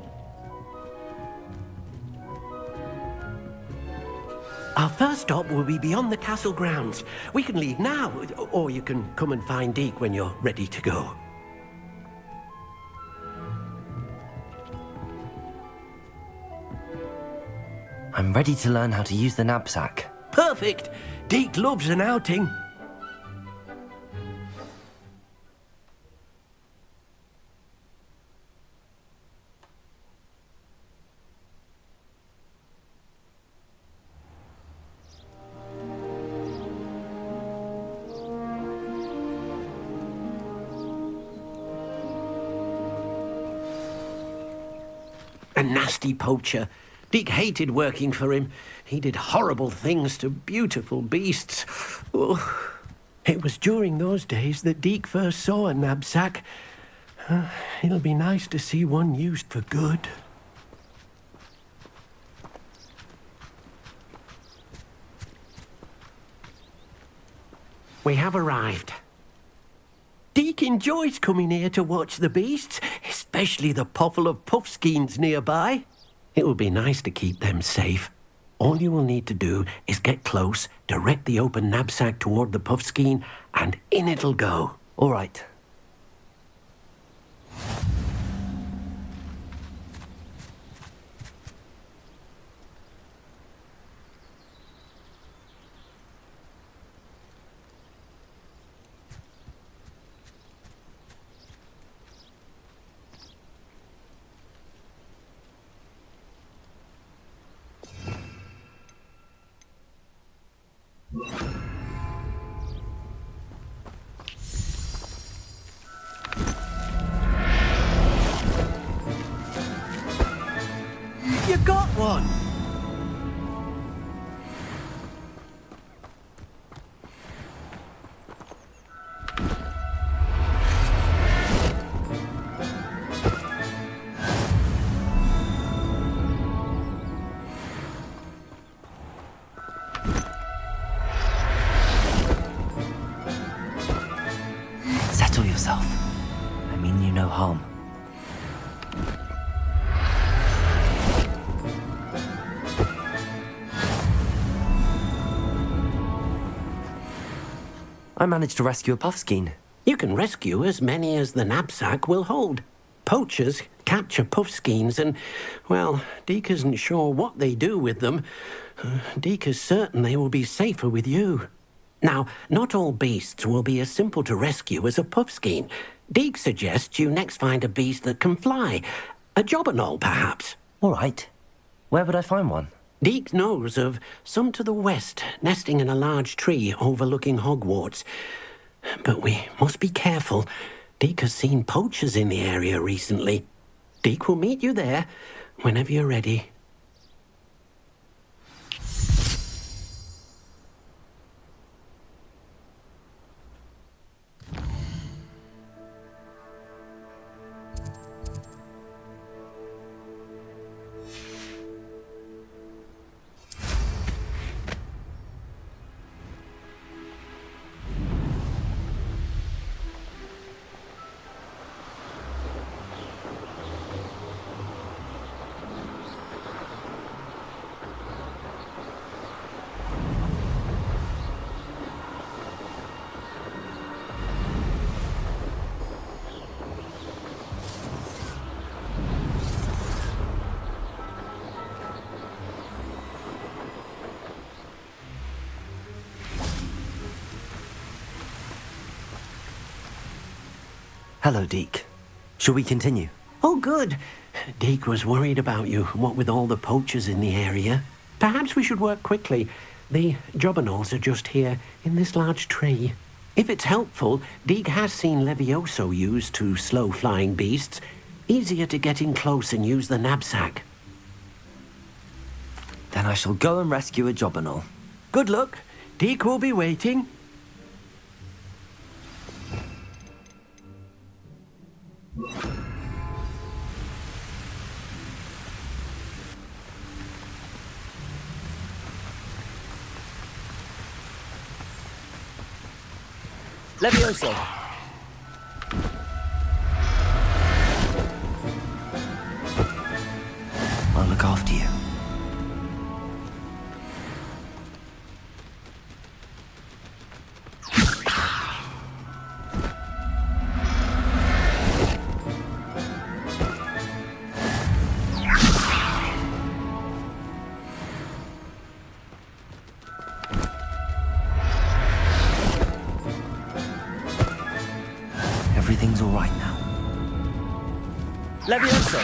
Our first stop will be beyond the castle grounds. We can leave now, or you can come and find Deke when you're ready to go. I'm ready to learn how to use the knapsack. Perfect! Deke loves an outing. A nasty poacher. Deke hated working for him. He did horrible things to beautiful beasts. Oh, it was during those days that Deke first saw a knapsack. It'll be nice to see one used for good. We have arrived. Deke enjoys coming here to watch the beasts, especially the potful of puffskeins nearby. It will be nice to keep them safe. All you will need to do is get close, direct the open knapsack toward the puffskein, and in it'll go. All right. You got one! Settle yourself. I mean you no harm. I managed to rescue a puffskein. You can rescue as many as the knapsack will hold. Poachers capture puffskeins and, well, Deke isn't sure what they do with them. Deke is certain they will be safer with you. Now, not all beasts will be as simple to rescue as a puffskein. Deke suggests you next find a beast that can fly. A jobberknoll, perhaps. All right. Where would I find one? Deke knows of some to the west, nesting in a large tree overlooking Hogwarts. But we must be careful. Deke has seen poachers in the area recently. Deke will meet you there whenever you're ready. Hello, Deke. Shall we continue? Oh, good. Deke was worried about you, what with all the poachers in the area. Perhaps we should work quickly. The jobberknolls are just here, in this large tree. If it's helpful, Deke has seen Levioso used to slow flying beasts. Easier to get in close and use the knapsack. Then I shall go and rescue a jobberknoll. Good luck. Deke will be waiting. Levioso. I'll look after you. Everything's all right now. Levioso.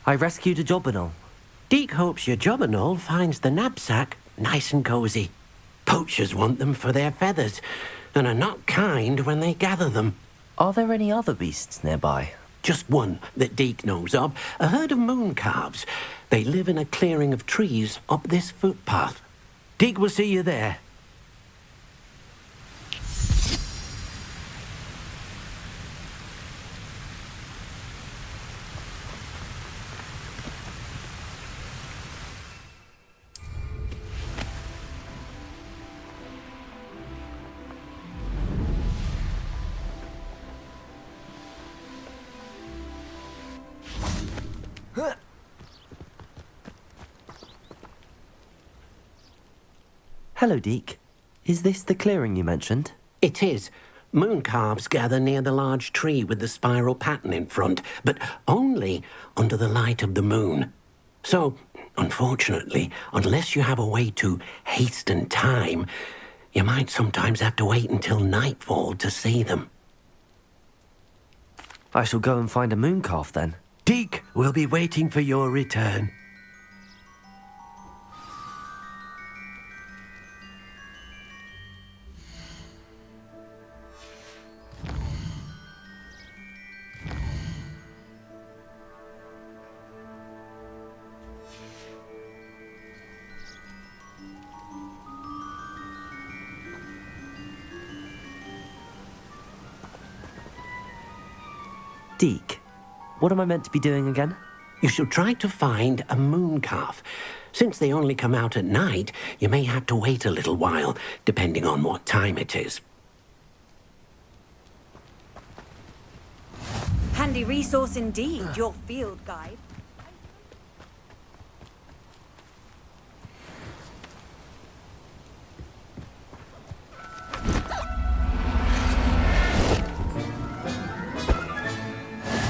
I rescued a jobberknoll. Deke hopes your jobberknoll finds the knapsack nice and cozy. Poachers want them for their feathers, and are not kind when they gather them. Are there any other beasts nearby? Just one that Deke knows of, a herd of moon calves. They live in a clearing of trees up this footpath. Deke will see you there. Hello, Deke. Is this the clearing you mentioned? It is. Moon calves gather near the large tree with the spiral pattern in front, but only under the light of the moon. So, unfortunately, unless you have a way to hasten time, you might sometimes have to wait until nightfall to see them. I shall go and find a moon calf then. Deke will be waiting for your return. Deke, what am I meant to be doing again? You should try to find a moon calf. Since they only come out at night, you may have to wait a little while, depending on what time it is. Handy resource indeed, your field guide.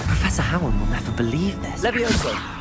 Professor Howard will never believe this. Levioso.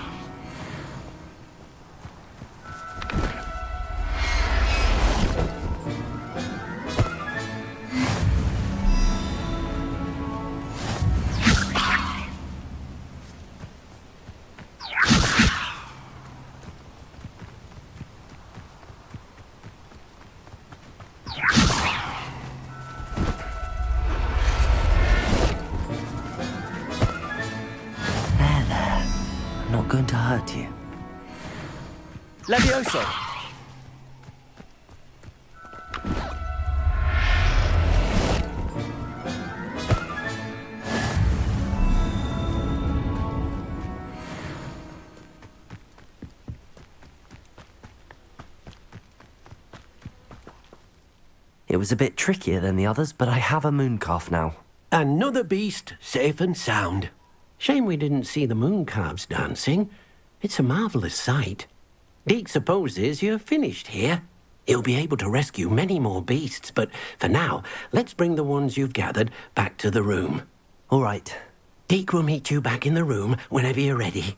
Not going to hurt you. Levioso. It was a bit trickier than the others, but I have a moon calf now. Another beast, safe and sound. Shame we didn't see the moon calves dancing. It's a marvellous sight. Deke supposes you're finished here. He'll be able to rescue many more beasts, but for now, let's bring the ones you've gathered back to the room. All right. Deke will meet you back in the room whenever you're ready.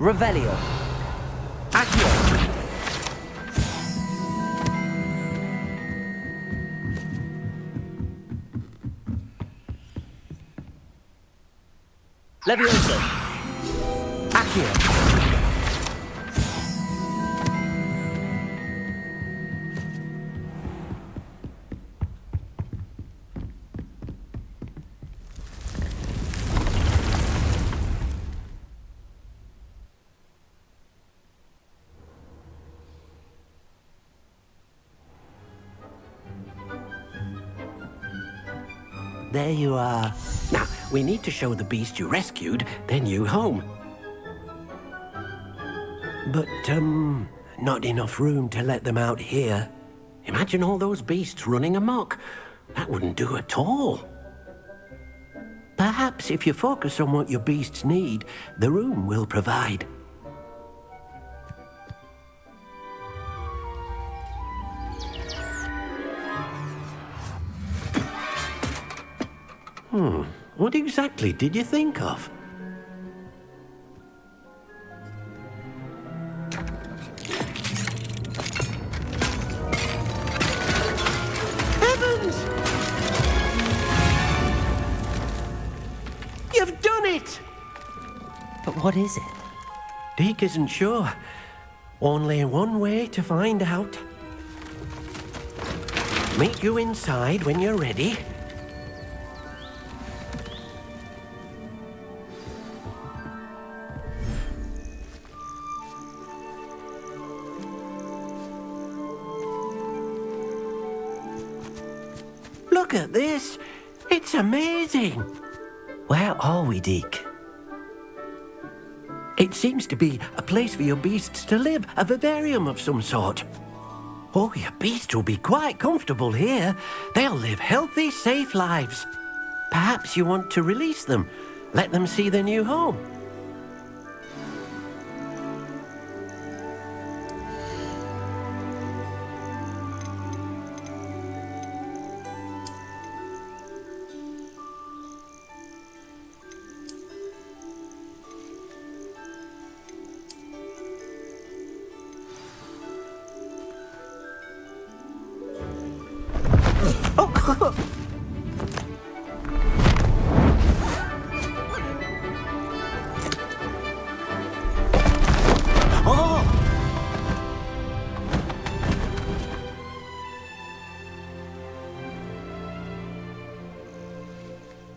Revelio. Accio. Levioso. Accio. There you are. Now, we need to show the beast you rescued their new home. But, not enough room to let them out here. Imagine all those beasts running amok. That wouldn't do at all. Perhaps if you focus on what your beasts need, the room will provide. What exactly did you think of? Heavens! You've done it! But what is it? Deke isn't sure. Only one way to find out. Meet you inside when you're ready. Look at this. It's amazing. Where are we, Deke? It seems to be a place for your beasts to live, a vivarium of some sort. Oh, your beasts will be quite comfortable here. They'll live healthy, safe lives. Perhaps you want to release them, let them see their new home.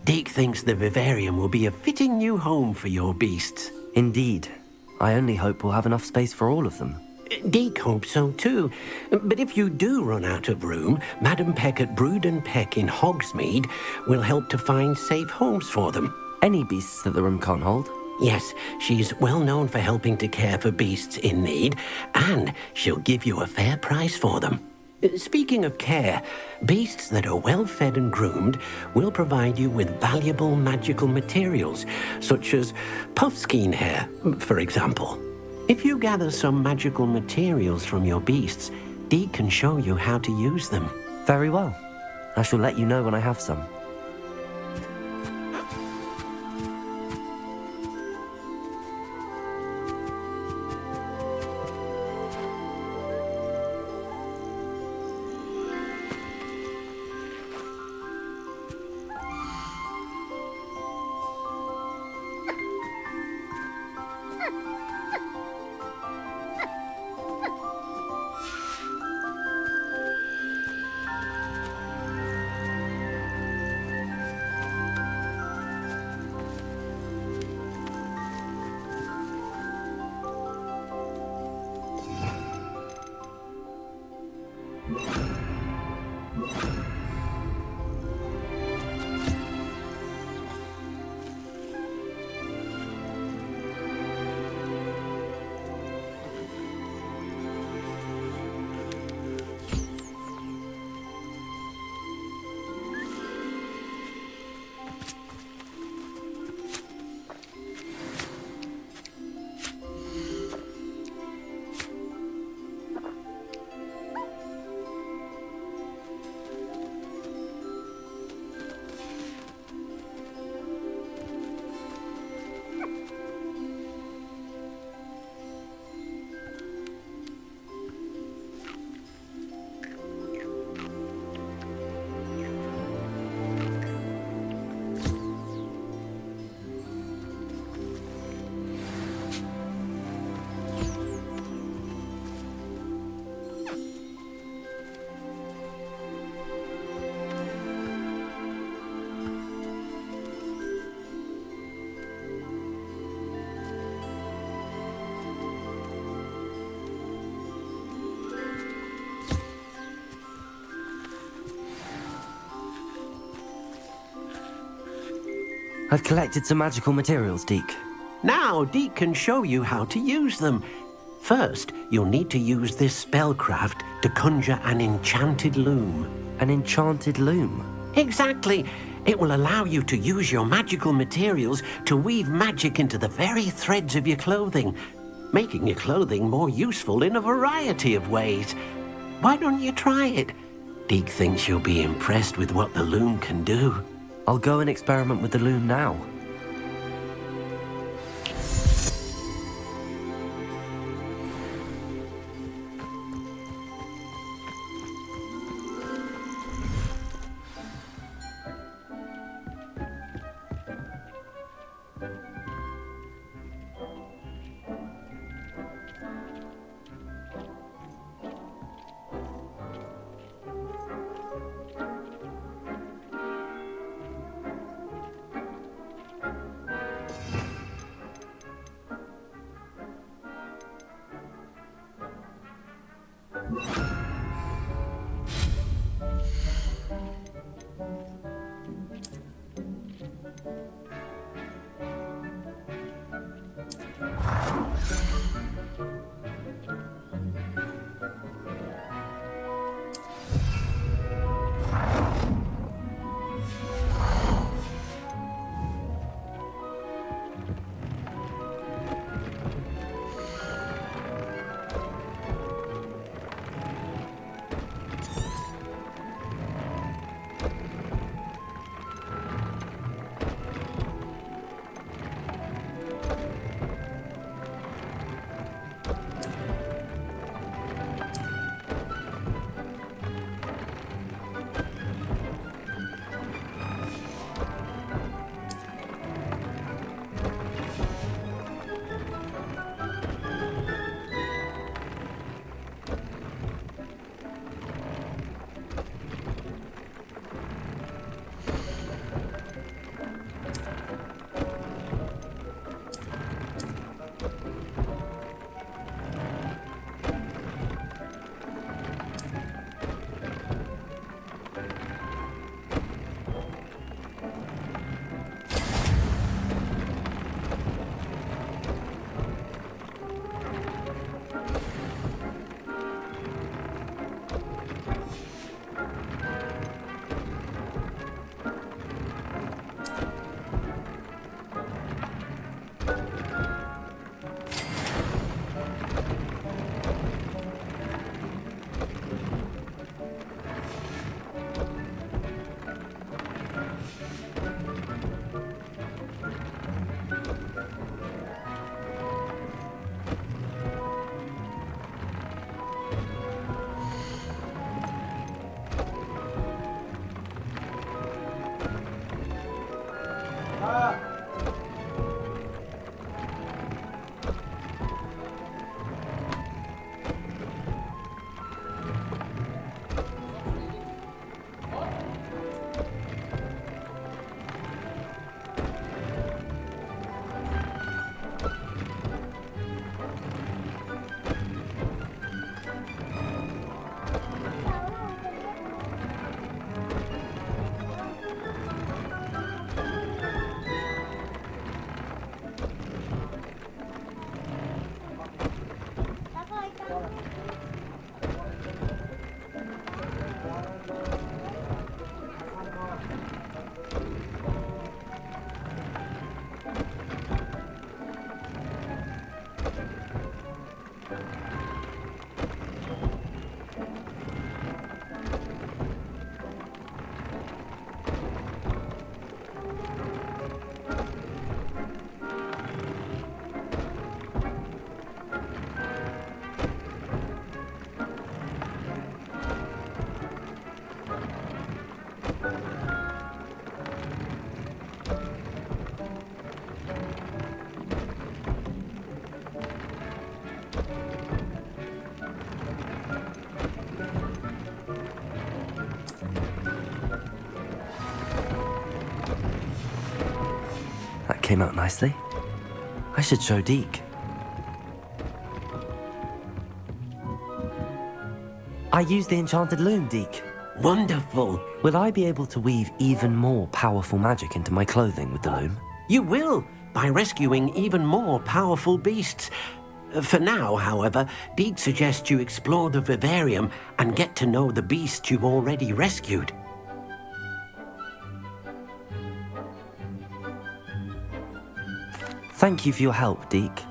Deke thinks the vivarium will be a fitting new home for your beasts. Indeed. I only hope we'll have enough space for all of them. Deke hopes so too. But if you do run out of room, Madam Peck at Brood and Peck in Hogsmeade will help to find safe homes for them. Any beasts that the room can't hold? Yes, she's well known for helping to care for beasts in need, and she'll give you a fair price for them. Speaking of care, beasts that are well fed and groomed will provide you with valuable magical materials, such as puffskein hair, for example. If you gather some magical materials from your beasts, Deke can show you how to use them. Very well. I shall let you know when I have some. I've collected some magical materials, Deke. Now, Deke can show you how to use them. First, you'll need to use this spellcraft to conjure an enchanted loom. An enchanted loom? Exactly. It will allow you to use your magical materials to weave magic into the very threads of your clothing, making your clothing more useful in a variety of ways. Why don't you try it? Deke thinks you'll be impressed with what the loom can do. I'll go and experiment with the loom now. Came out nicely. I should show Deke. I used the enchanted loom, Deke. Wonderful. Will I be able to weave even more powerful magic into my clothing with the loom? You will, by rescuing even more powerful beasts. For now, however, Deke suggests you explore the vivarium and get to know the beasts you've already rescued. Thank you for your help, Deke.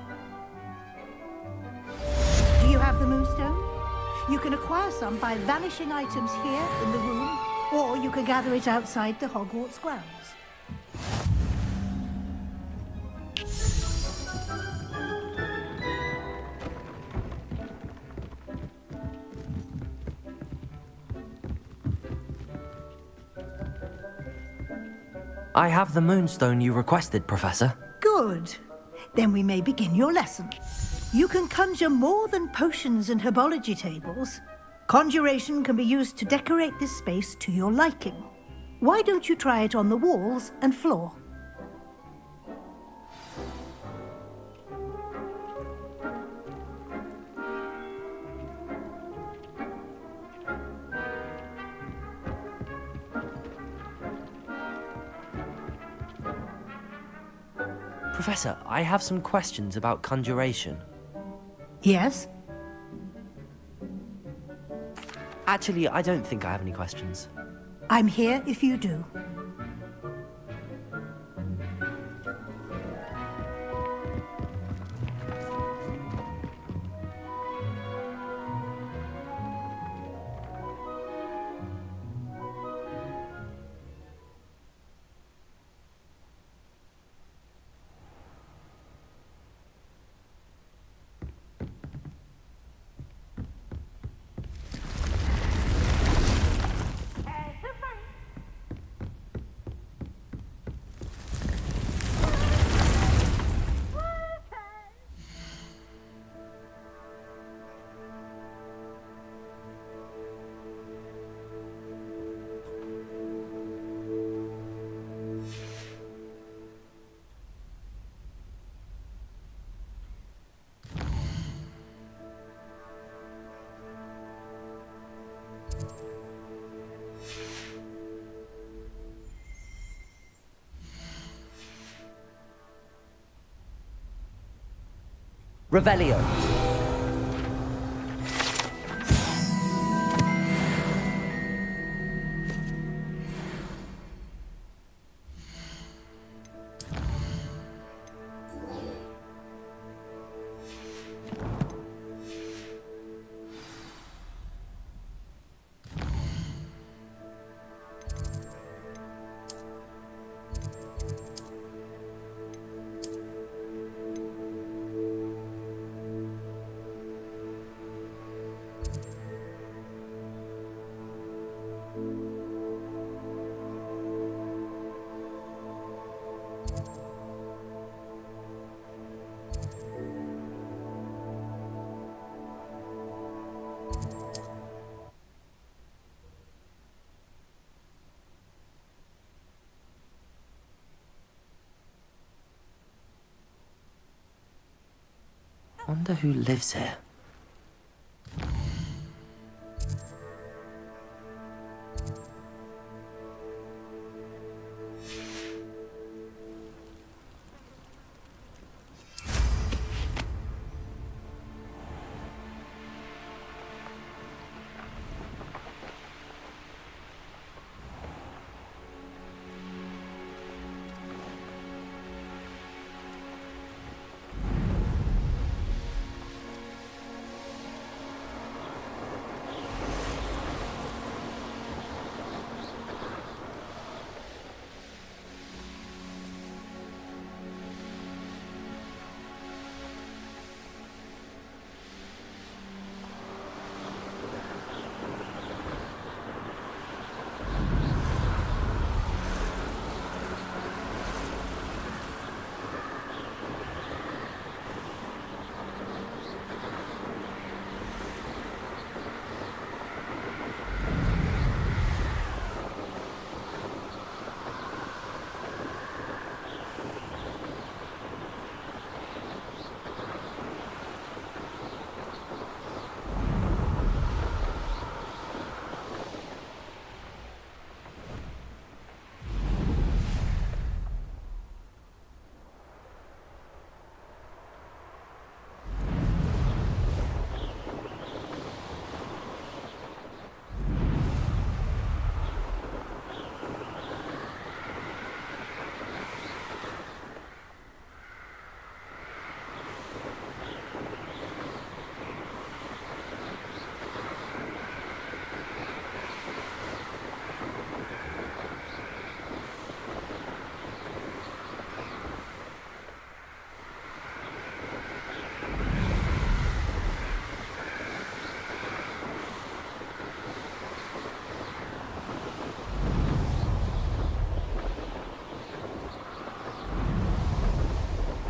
Do you have the moonstone? You can acquire some by vanishing items here in the room, or you can gather it outside the Hogwarts grounds. I have the moonstone you requested, Professor. Good. Then we may begin your lesson. You can conjure more than potions and herbology tables. Conjuration can be used to decorate this space to your liking. Why don't you try it on the walls and floor? Professor, I have some questions about conjuration. Yes? Actually, I don't think I have any questions. I'm here if you do. Revelio. Wonder who lives here.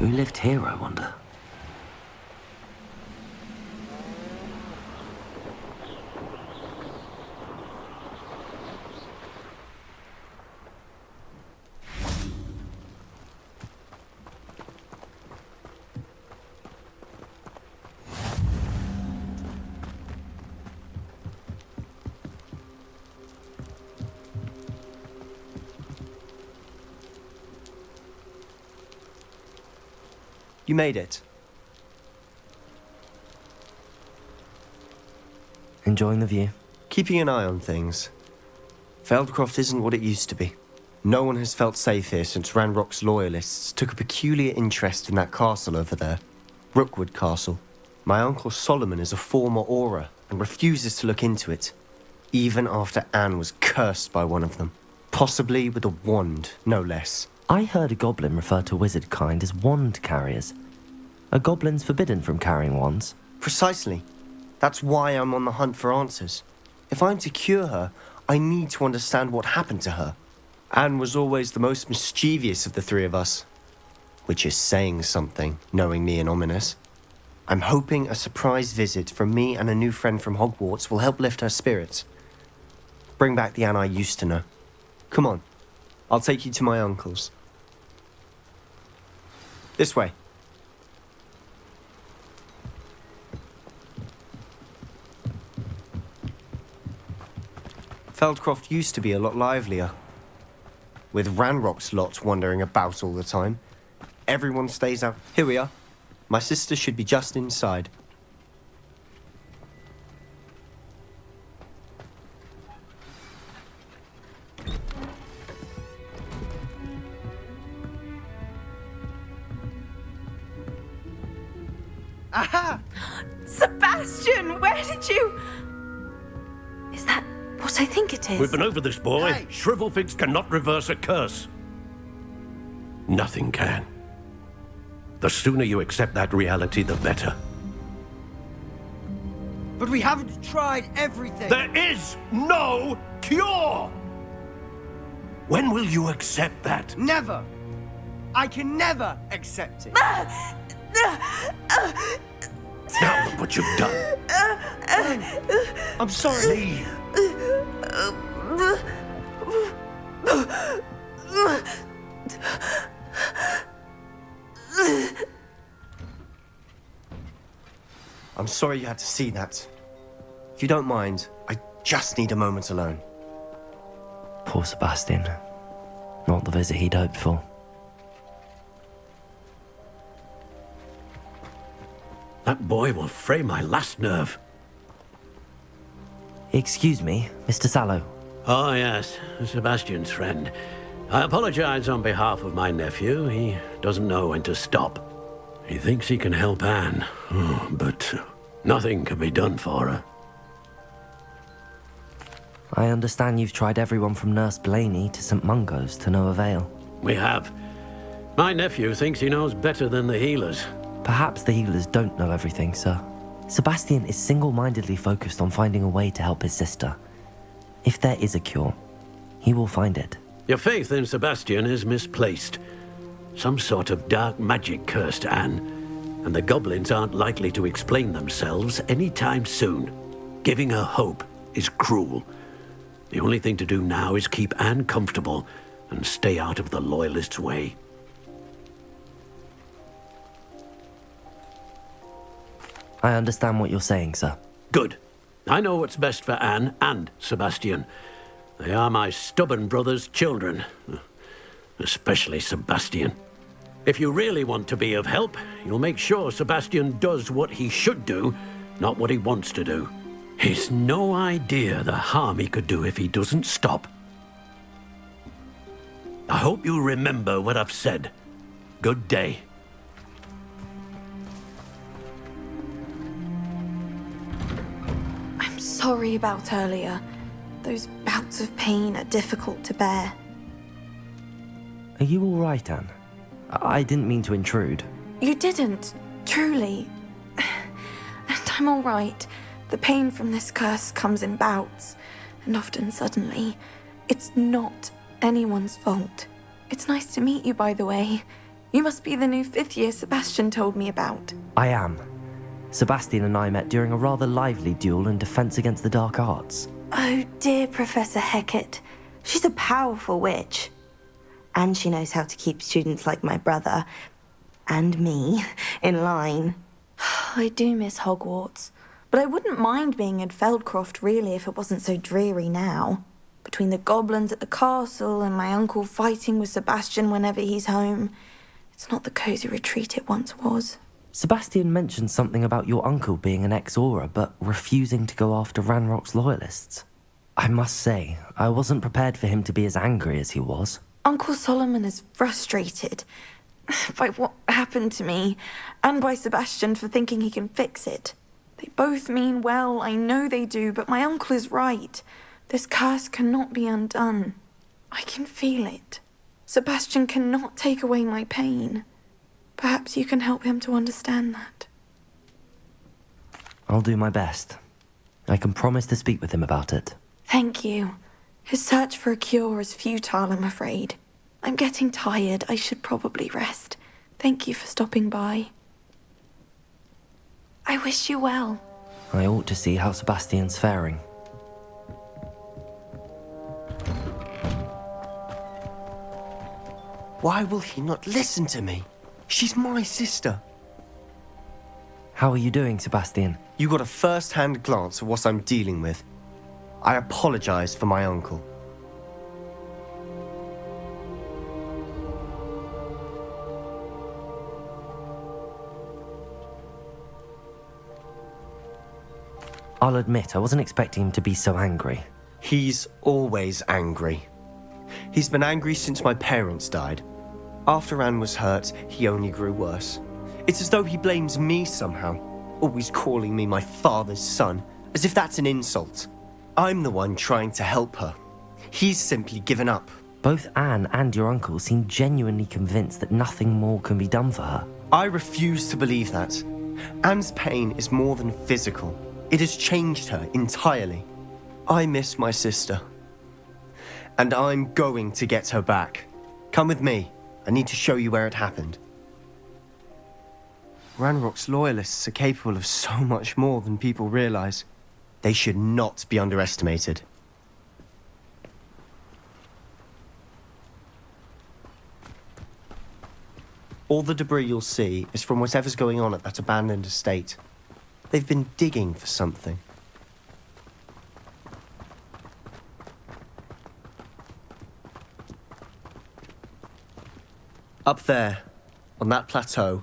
Who lived here, I wonder? You made it. Enjoying the view? Keeping an eye on things. Feldcroft isn't what it used to be. No one has felt safe here since Ranrock's loyalists took a peculiar interest in that castle over there. Rookwood Castle. My uncle Solomon is a former Auror and refuses to look into it, even after Anne was cursed by one of them. Possibly with a wand, no less. I heard a goblin refer to wizard kind as wand carriers. Are goblins forbidden from carrying wands? Precisely. That's why I'm on the hunt for answers. If I'm to cure her, I need to understand what happened to her. Anne was always the most mischievous of the three of us. Which is saying something, knowing me and Ominous. I'm hoping a surprise visit from me and a new friend from Hogwarts will help lift her spirits. Bring back the Anne I used to know. Come on. I'll take you to my uncle's. This way. Feldcroft used to be a lot livelier. With Ranrock's lot wandering about all the time. Everyone stays out. Here we are. My sister should be just inside. Aha! Sebastian, where did you... Is that what I think it is? We've been over this, boy. Hey. Shrivelfigs cannot reverse a curse. Nothing can. The sooner you accept that reality, the better. But we haven't tried everything. There is no cure! When will you accept that? Never. I can never accept it. Now look what you've done. I'm sorry. Leave. I'm sorry you had to see that. If you don't mind, I just need a moment alone. Poor Sebastian. Not the visit he'd hoped for. That boy will fray my last nerve. Excuse me, Mr. Sallow. Oh, yes, Sebastian's friend. I apologize on behalf of my nephew. He doesn't know when to stop. He thinks he can help Anne, but nothing can be done for her. I understand you've tried everyone from Nurse Blaney to St. Mungo's to no avail. We have. My nephew thinks he knows better than the healers. Perhaps the healers don't know everything, sir. Sebastian is single-mindedly focused on finding a way to help his sister. If there is a cure, he will find it. Your faith in Sebastian is misplaced. Some sort of dark magic cursed Anne, and the goblins aren't likely to explain themselves anytime soon. Giving her hope is cruel. The only thing to do now is keep Anne comfortable and stay out of the Loyalists' way. I understand what you're saying, sir. Good. I know what's best for Anne and Sebastian. They are my stubborn brother's children. Especially Sebastian. If you really want to be of help, you'll make sure Sebastian does what he should do, not what he wants to do. He's no idea the harm he could do if he doesn't stop. I hope you remember what I've said. Good day. I'm sorry about earlier. Those bouts of pain are difficult to bear. Are you all right, Anne? I didn't mean to intrude. You didn't, truly. And I'm all right. The pain from this curse comes in bouts, and often suddenly. It's not anyone's fault. It's nice to meet you, by the way. You must be the new 5th year Sebastian told me about. I am. Sebastian and I met during a rather lively duel in Defense Against the Dark Arts. Oh dear, Professor Hecat. She's a powerful witch. And she knows how to keep students like my brother, and me, in line. I do miss Hogwarts, but I wouldn't mind being in Feldcroft really if it wasn't so dreary now. Between the goblins at the castle and my uncle fighting with Sebastian whenever he's home, it's not the cosy retreat it once was. Sebastian mentioned something about your uncle being an ex-Auror, but refusing to go after Ranrock's loyalists. I must say, I wasn't prepared for him to be as angry as he was. Uncle Solomon is frustrated by what happened to me, and by Sebastian for thinking he can fix it. They both mean well, I know they do, but my uncle is right. This curse cannot be undone. I can feel it. Sebastian cannot take away my pain. Perhaps you can help him to understand that. I'll do my best. I can promise to speak with him about it. Thank you. His search for a cure is futile, I'm afraid. I'm getting tired. I should probably rest. Thank you for stopping by. I wish you well. I ought to see how Sebastian's faring. Why will he not listen to me? She's my sister. How are you doing, Sebastian? You got a first-hand glance at what I'm dealing with. I apologize for my uncle. I'll admit, I wasn't expecting him to be so angry. He's always angry. He's been angry since my parents died. After Anne was hurt, he only grew worse. It's as though he blames me somehow, always calling me my father's son, as if that's an insult. I'm the one trying to help her. He's simply given up. Both Anne and your uncle seem genuinely convinced that nothing more can be done for her. I refuse to believe that. Anne's pain is more than physical. It has changed her entirely. I miss my sister. And I'm going to get her back. Come with me. I need to show you where it happened. Ranrock's loyalists are capable of so much more than people realize. They should not be underestimated. All the debris you'll see is from whatever's going on at that abandoned estate. They've been digging for something. Up there, on that plateau,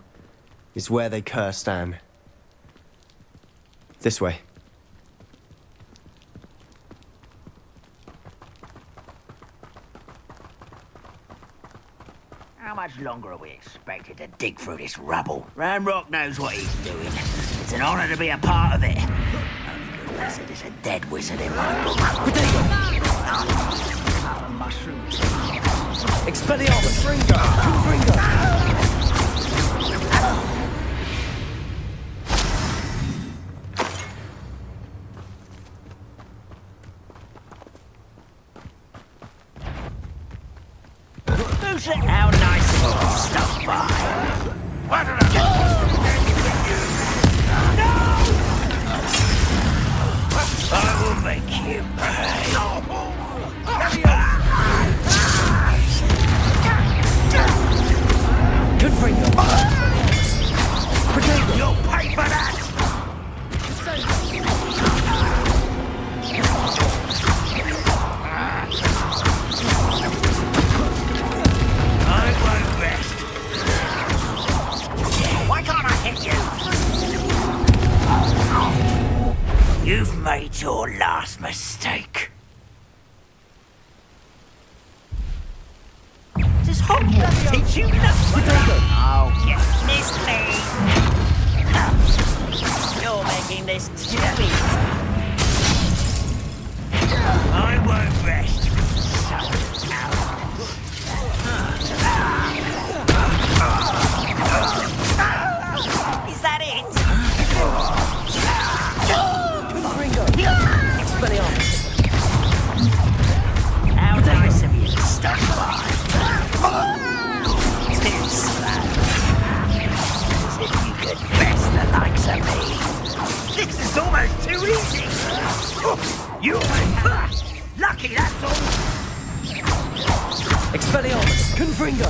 is where they cursed Anne. This way. How much longer are we expected to dig through this rubble? Ranrock knows what he's doing. It's an honor to be a part of it. Only good wizard is a dead wizard in my book. Mushrooms. Expelliarmus! Fringo! How nice of you to stop by. I will make you pay. Good Fringo! You'll pay for that! Why can't I hit you? You've made your last mistake. Does Hogwarts teach you nothing? Oh, you missed me. You're making this too easy. I won't rest. Is that it? Expelliarmus! How nice of you to stop by. Too slow. Expelliarmus! Confringo!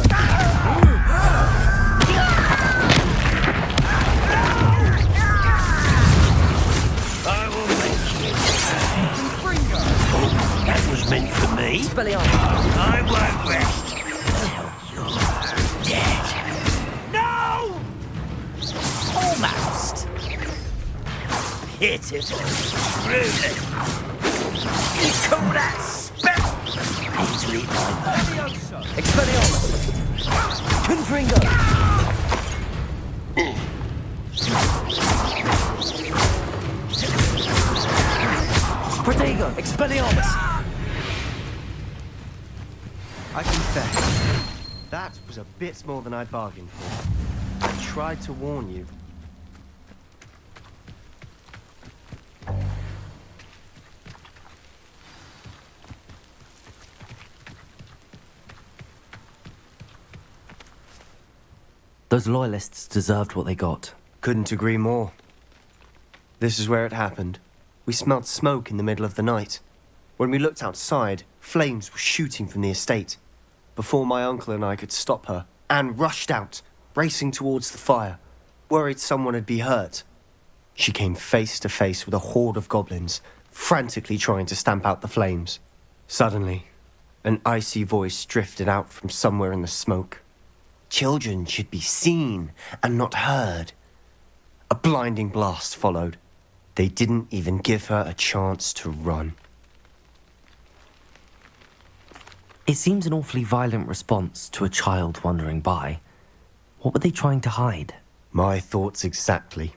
I will make you pay. Oh, that was meant for me. Expelliarmus! I won't rest till you're dead. No! Almost. Pitiful. Truly. You call that spell? Easily done. Expelliarmus! Confringo! Protego! Expelliarmus! I confess, that was a bit more than I'd bargained for. I tried to warn you. Those loyalists deserved what they got. Couldn't agree more. This is where it happened. We smelled smoke in the middle of the night. When we looked outside, flames were shooting from the estate. Before my uncle and I could stop her, Anne rushed out, racing towards the fire, worried someone had been hurt. She came face to face with a horde of goblins, frantically trying to stamp out the flames. Suddenly, an icy voice drifted out from somewhere in the smoke. Children should be seen and not heard. A blinding blast followed. They didn't even give her a chance to run. It seems an awfully violent response to a child wandering by. What were they trying to hide? My thoughts exactly.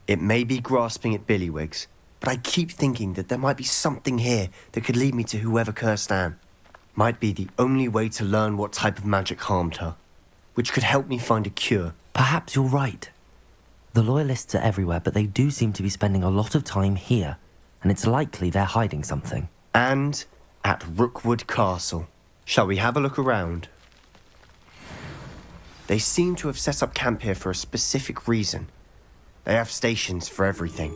It may be grasping at Billywigs, but I keep thinking that there might be something here that could lead me to whoever cursed Anne. Might be the only way to learn what type of magic harmed her, which could help me find a cure. Perhaps you're right. The Loyalists are everywhere, but they do seem to be spending a lot of time here, and it's likely they're hiding something. And at Rookwood Castle. Shall we have a look around? They seem to have set up camp here for a specific reason. They have stations for everything.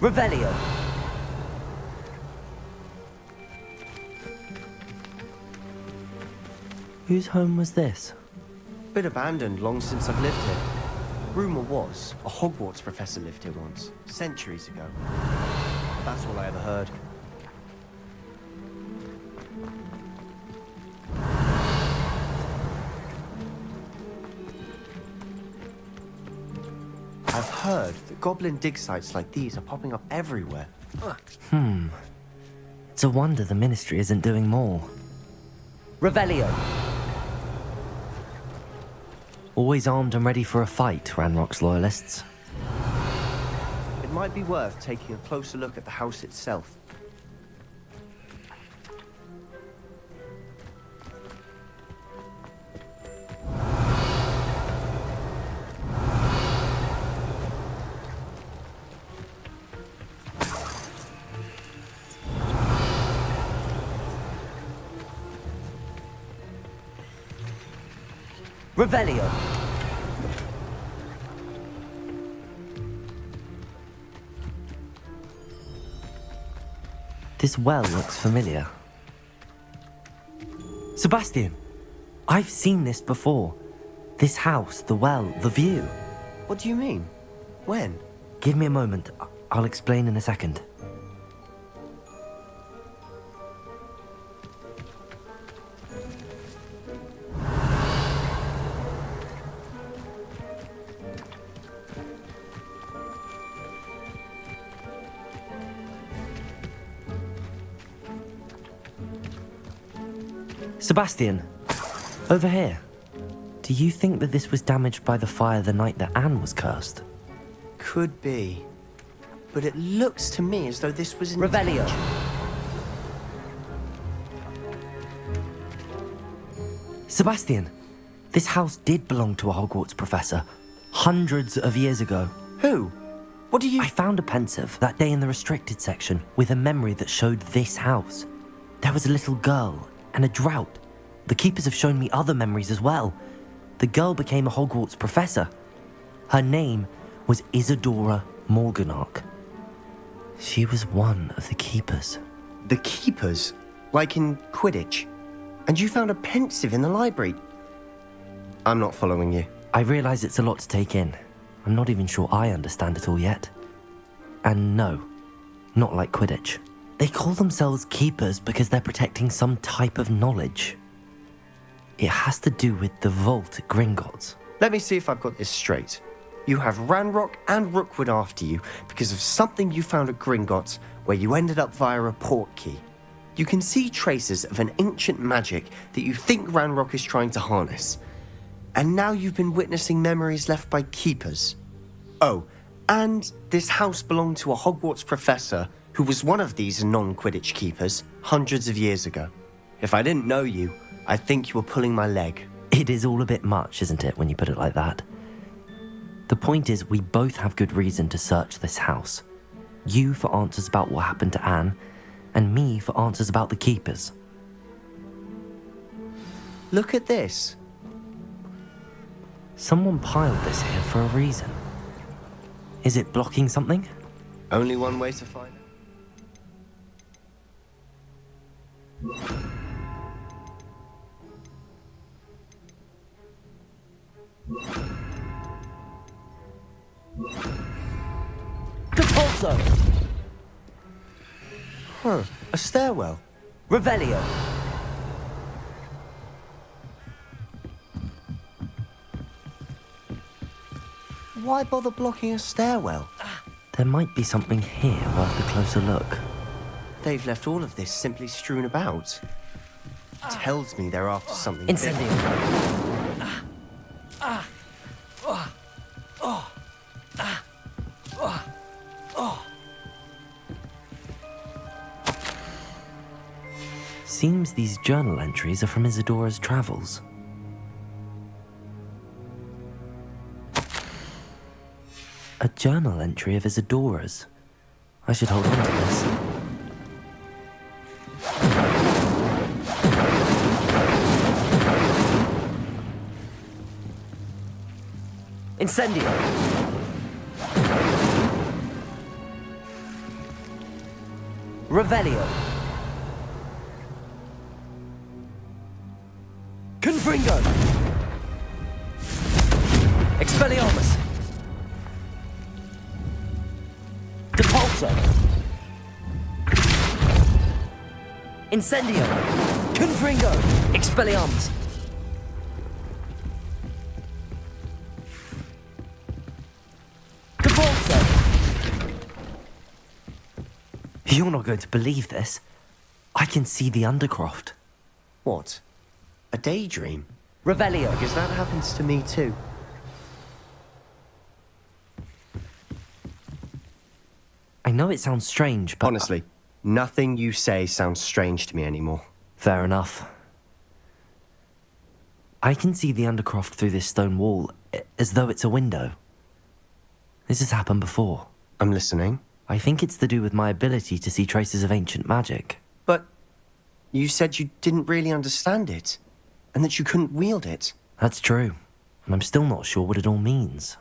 Revelio! Whose home was this? Been abandoned long since I've lived here. Rumour was, a Hogwarts professor lived here once, centuries ago. That's all I ever heard. I've heard that goblin dig sites like these are popping up everywhere. It's a wonder the Ministry isn't doing more. Revelio! Always armed and ready for a fight, Ranrock's Loyalists. It might be worth taking a closer look at the house itself. Revelio! This well looks familiar. Sebastian! I've seen this before. This house, the well, the view. What do you mean? When? Give me a moment. I'll explain in a second. Sebastian, over here. Do you think that this was damaged by the fire the night that Anne was cursed? Could be. But it looks to me as though this was Revelio! Sebastian, this house did belong to a Hogwarts professor, hundreds of years ago. Who? What do you... I found a pensive that day in the restricted section with a memory that showed this house. There was a little girl and a drought. The keepers have shown me other memories as well. The girl became a Hogwarts professor. Her name was Isadora Morganach. She was one of the keepers. The keepers? Like in Quidditch? And you found a pensive in the library? I'm not following you. I realise it's a lot to take in. I'm not even sure I understand it all yet. And no, not like Quidditch. They call themselves keepers because they're protecting some type of knowledge. It has to do with the vault at Gringotts. Let me see if I've got this straight. You have Ranrock and Rookwood after you because of something you found at Gringotts where you ended up via a port key. You can see traces of an ancient magic that you think Ranrock is trying to harness. And now you've been witnessing memories left by keepers. Oh, and this house belonged to a Hogwarts professor who was one of these non-Quidditch keepers hundreds of years ago. If I didn't know you, I'd think you were pulling my leg. It is all a bit much, isn't it, when you put it like that? The point is, we both have good reason to search this house. You for answers about what happened to Anne, and me for answers about the keepers. Look at this. Someone piled this here for a reason. Is it blocking something? Only one way to find it. Compulso! Huh, a stairwell. Revelio! Why bother blocking a stairwell? There might be something here worth a closer look. They've left all of this simply strewn about. Tells me they're after something. Incendio. Seems these journal entries are from Isadora's travels. A journal entry of Isadora's. I should hold on to this. Incendio! Revelio! Confringo! Expelliarmus! Depulso! Incendio! Confringo! Expelliarmus! You're not going to believe this. I can see the Undercroft. What? A daydream? Revelio. Because that happens to me too. I know it sounds strange, but... Honestly, nothing you say sounds strange to me anymore. Fair enough. I can see the Undercroft through this stone wall, as though it's a window. This has happened before. I'm listening. I think it's to do with my ability to see traces of ancient magic. But you said you didn't really understand it, and that you couldn't wield it. That's true, and I'm still not sure what it all means.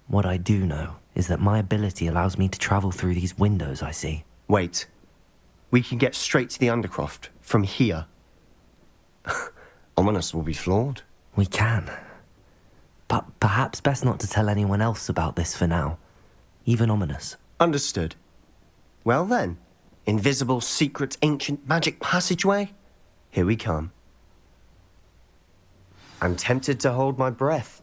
What I do know is that my ability allows me to travel through these windows I see. Wait. We can get straight to the Undercroft from here. Ominous will be flawed. We can. But perhaps best not to tell anyone else about this for now. Even Ominous. Understood. Well then, invisible, secret, ancient magic passageway? Here we come. I'm tempted to hold my breath.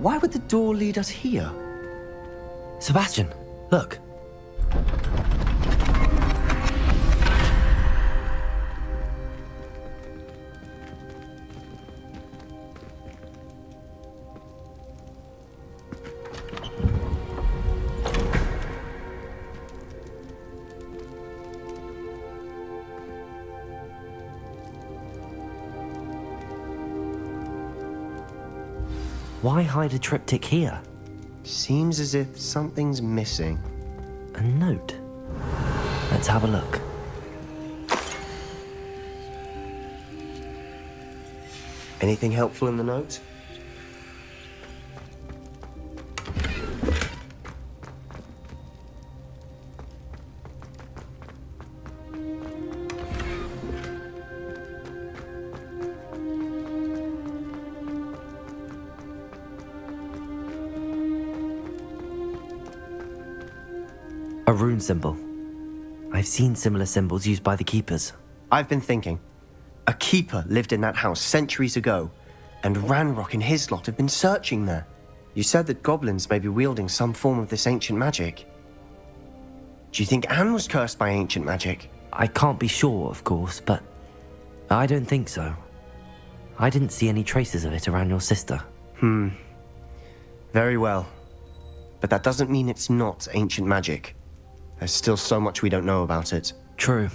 Why would the door lead us here? Sebastian, look. Why hide a triptych here? Seems as if something's missing. A note. Let's have a look. Anything helpful in the note? A rune symbol. I've seen similar symbols used by the keepers. I've been thinking. A keeper lived in that house centuries ago, and Ranrock and his lot have been searching there. You said that goblins may be wielding some form of this ancient magic. Do you think Anne was cursed by ancient magic? I can't be sure, of course, but I don't think so. I didn't see any traces of it around your sister. Very well. But that doesn't mean it's not ancient magic. There's still so much we don't know about it. True.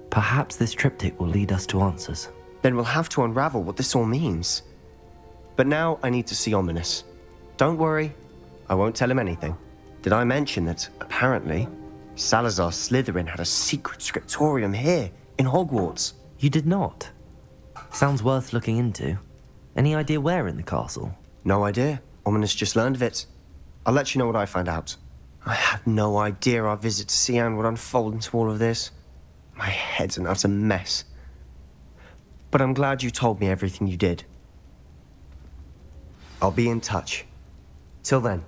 Perhaps this triptych will lead us to answers. Then we'll have to unravel what this all means. But now I need to see Ominous. Don't worry, I won't tell him anything. Did I mention that, apparently, Salazar Slytherin had a secret scriptorium here, in Hogwarts? You did not? Sounds worth looking into. Any idea where in the castle? No idea. Ominous just learned of it. I'll let you know what I find out. I had no idea our visit to see Anne would unfold into all of this. My head's an utter mess. But I'm glad you told me everything you did. I'll be in touch. Till then.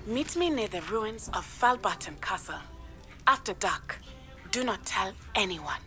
Meet me near the ruins of Falbarton Castle. After dark. Do not tell anyone.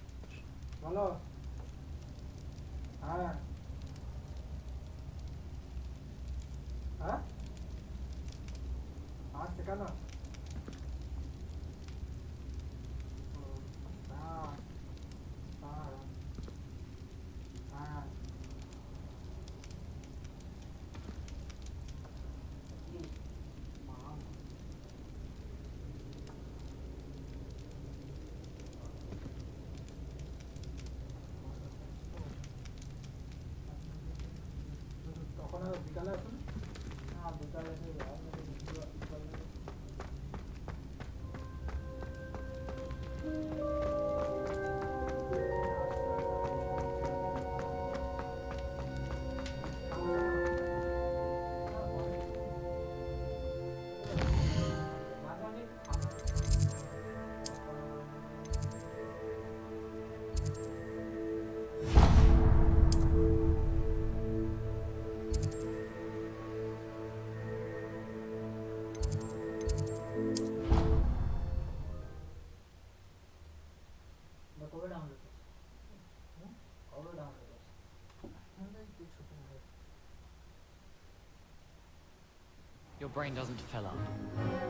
Your brain doesn't fill up.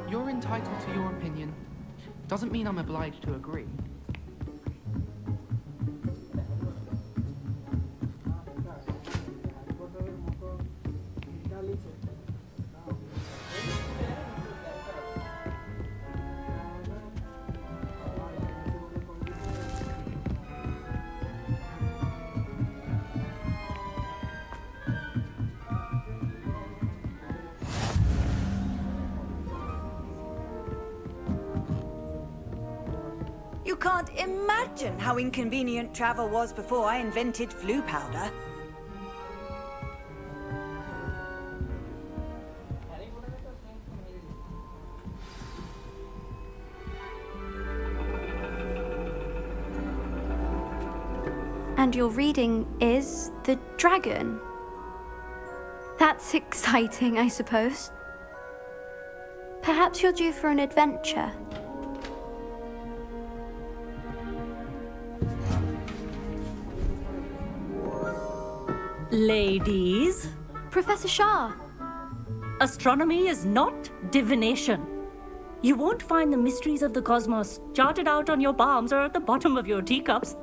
You're entitled to your opinion. Doesn't mean I'm obliged to agree. You can't imagine how inconvenient travel was before I invented flu powder. And your reading is the dragon. That's exciting, I suppose. Perhaps you're due for an adventure. Ladies, Professor Shah. astronomy is not divination. You won't find the mysteries of the cosmos charted out on your palms or at the bottom of your teacups.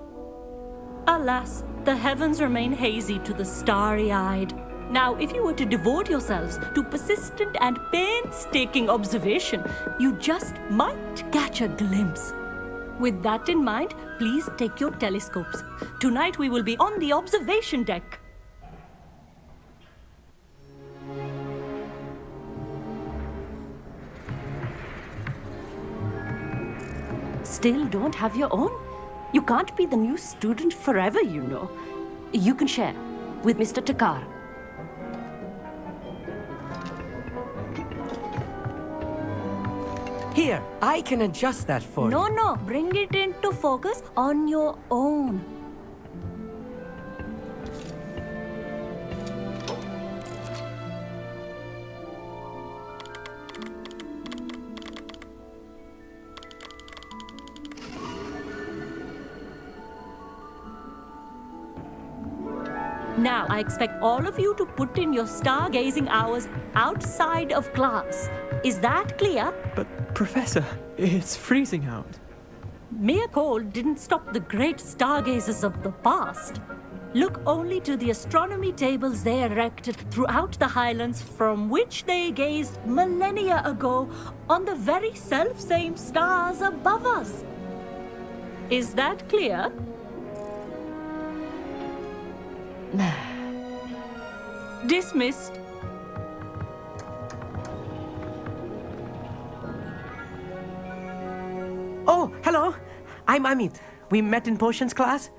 Alas, the heavens remain hazy to the starry-eyed. Now, if you were to devote yourselves to persistent and painstaking observation, you just might catch a glimpse. With that in mind, please take your telescopes. Tonight we will be on the observation deck. Still don't have your own? You can't be the new student forever, you know. You can share with Mr. Takar. Here, I can adjust that for you. No, bring it into focus on your own. Now, I expect all of you to put in your stargazing hours outside of class. Is that clear? But, Professor, it's freezing out. Mere cold didn't stop the great stargazers of the past. Look only to the astronomy tables they erected throughout the highlands from which they gazed millennia ago on the very self-same stars above us. Is that clear? Dismissed. Oh, hello. I'm Amit. We met in potions class.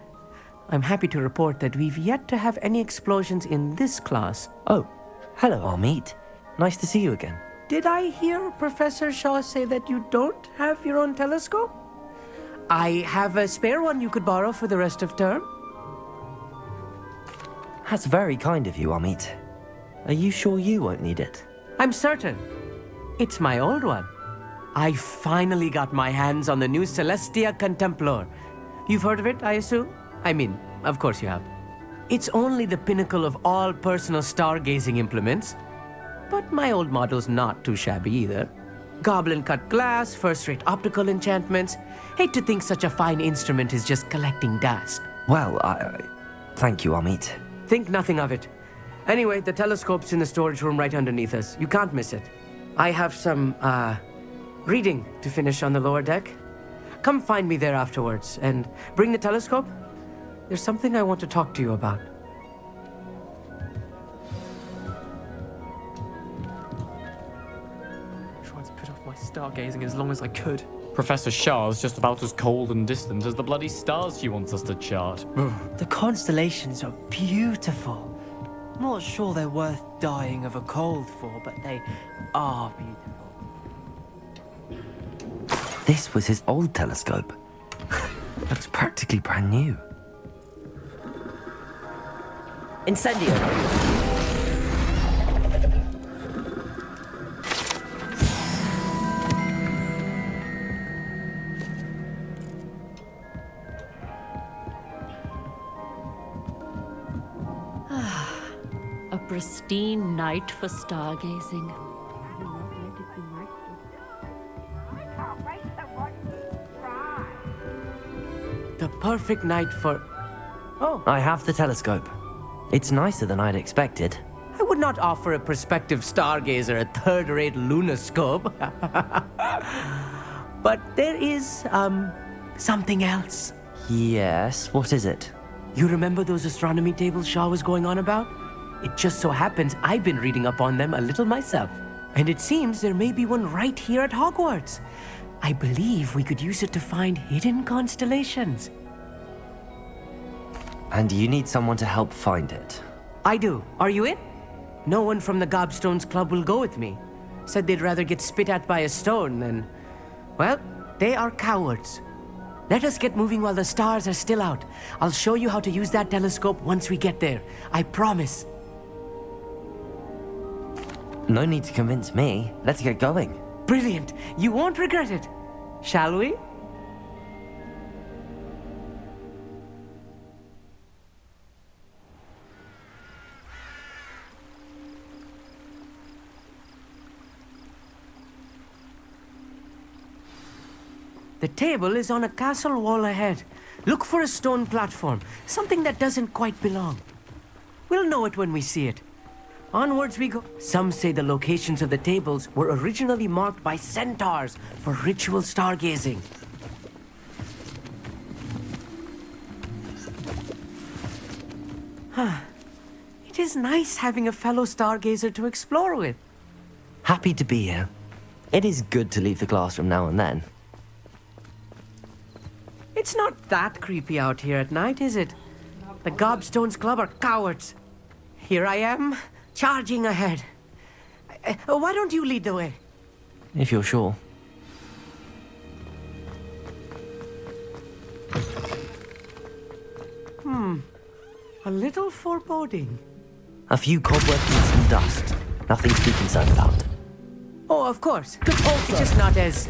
I'm happy to report that we've yet to have any explosions in this class. Oh, hello, Amit. Nice to see you again. Did I hear Professor Shaw say that you don't have your own telescope? I have a spare one you could borrow for the rest of term. That's very kind of you, Amit. Are you sure you won't need it? I'm certain. It's my old one. I finally got my hands on the new Celestia Contemplar. You've heard of it, I assume? I mean, of course you have. It's only the pinnacle of all personal stargazing implements. But my old model's not too shabby either. Goblin-cut glass, first-rate optical enchantments. Hate to think such a fine instrument is just collecting dust. Well, thank you, Amit. Think nothing of it. Anyway, the telescope's in the storage room right underneath us. You can't miss it. I have some, reading to finish on the lower deck. Come find me there afterwards, and bring the telescope. There's something I want to talk to you about. Tried to put off my stargazing as long as I could. Professor Shah's just about as cold and distant as the bloody stars she wants us to chart. The constellations are beautiful. Not sure they're worth dying of a cold for, but they are beautiful. This was his old telescope. Looks practically brand new. Incendio. A pristine night for stargazing. The perfect night for... Oh. I have the telescope. It's nicer than I'd expected. I would not offer a prospective stargazer a third-rate lunoscope. But there is, something else. Yes, what is it? You remember those astronomy tables Shaw was going on about? It just so happens I've been reading up on them a little myself. And it seems there may be one right here at Hogwarts. I believe we could use it to find hidden constellations. And you need someone to help find it? I do. Are you in? No one from the Gobstones Club will go with me. Said they'd rather get spit at by a stone than... Well, they are cowards. Let us get moving while the stars are still out. I'll show you how to use that telescope once we get there. I promise. No need to convince me. Let's get going. Brilliant. You won't regret it. Shall we? The table is on a castle wall ahead. Look for a stone platform, something that doesn't quite belong. We'll know it when we see it. Onwards we go. Some say the locations of the tables were originally marked by centaurs for ritual stargazing. It is nice having a fellow stargazer to explore with. Happy to be here. It is good to leave the classroom now and then. It's not that creepy out here at night, is it? The Gobstones Club are cowards. Here I am, charging ahead. Why don't you lead the way? If you're sure. A little foreboding. A few cobwebs and some dust. Nothing to be concerned about. Oh, of course. It's just not as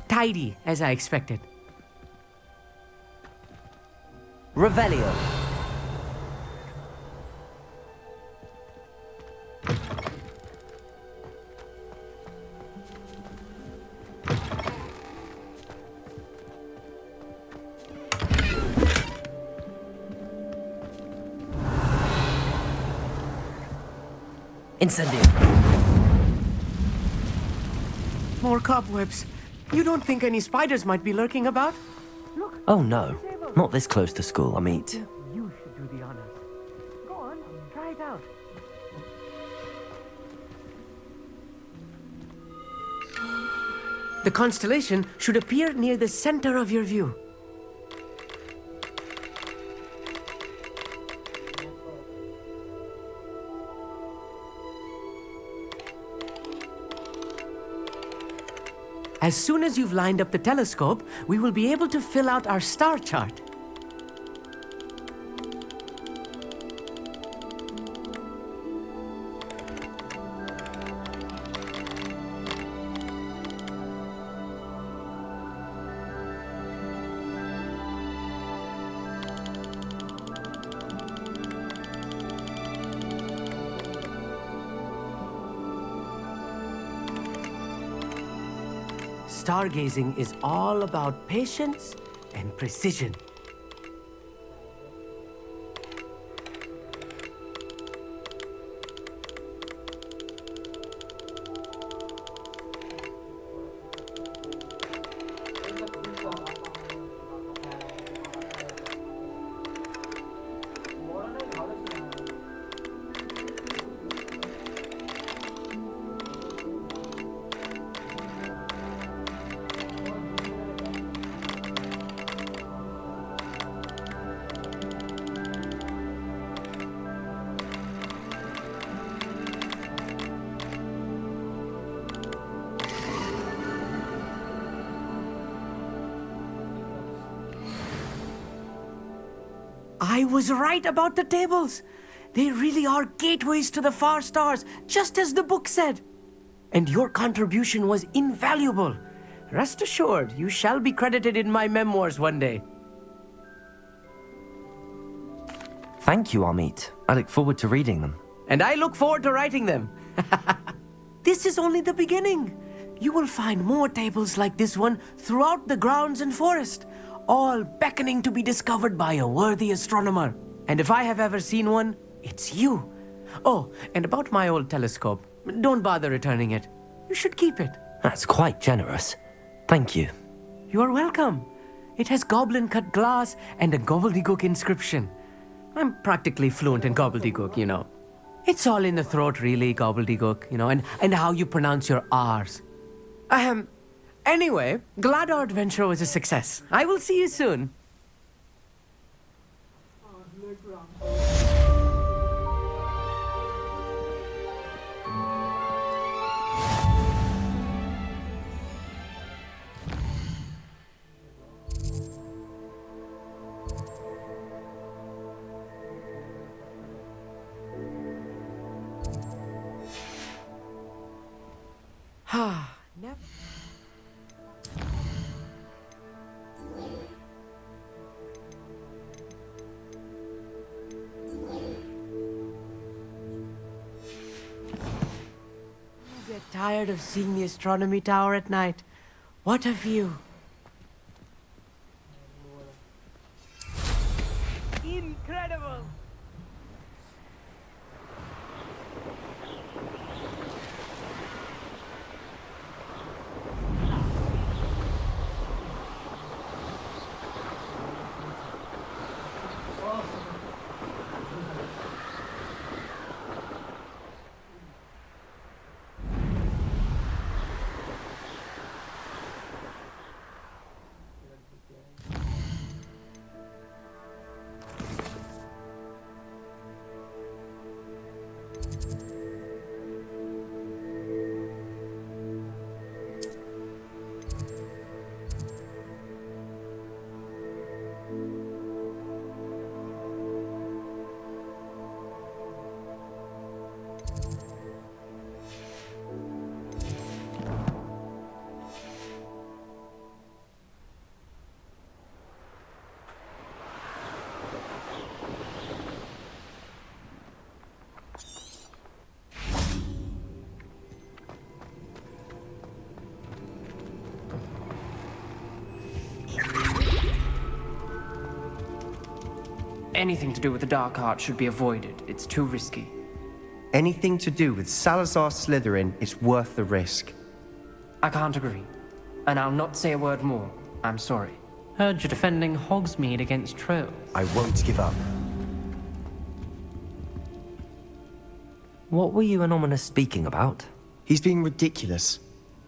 tidy as I expected. Revelio. Incendio. More cobwebs. You don't think any spiders might be lurking about? Oh no, not this close to school, Amit. You should do the honors. Go on, try it out. The constellation should appear near the center of your view. As soon as you've lined up the telescope, we will be able to fill out our star chart. Stargazing is all about patience and precision. I was right about the tables. They really are gateways to the far stars, just as the book said. And your contribution was invaluable. Rest assured, you shall be credited in my memoirs one day. Thank you, Amit. I look forward to reading them. And I look forward to writing them. This is only the beginning. You will find more tables like this one throughout the grounds and forest, all beckoning to be discovered by a worthy astronomer. And if I have ever seen one, it's you. Oh, and about my old telescope, don't bother returning it. You should keep it. That's quite generous. Thank you. You are welcome. It has goblin-cut glass and a gobbledygook inscription. I'm practically fluent in gobbledygook, you know. It's all in the throat, really, gobbledygook, you know, and how you pronounce your R's. Anyway, glad our adventure was a success. I will see you soon. Never. Get tired of seeing the astronomy tower at night. What a view. incredible! Anything to do with the dark arts should be avoided. It's too risky. Anything to do with Salazar Slytherin is worth the risk. I can't agree. And I'll not say a word more. I'm sorry. Heard you're defending Hogsmeade against trolls. I won't give up. What were you and Ominous speaking about? He's being ridiculous.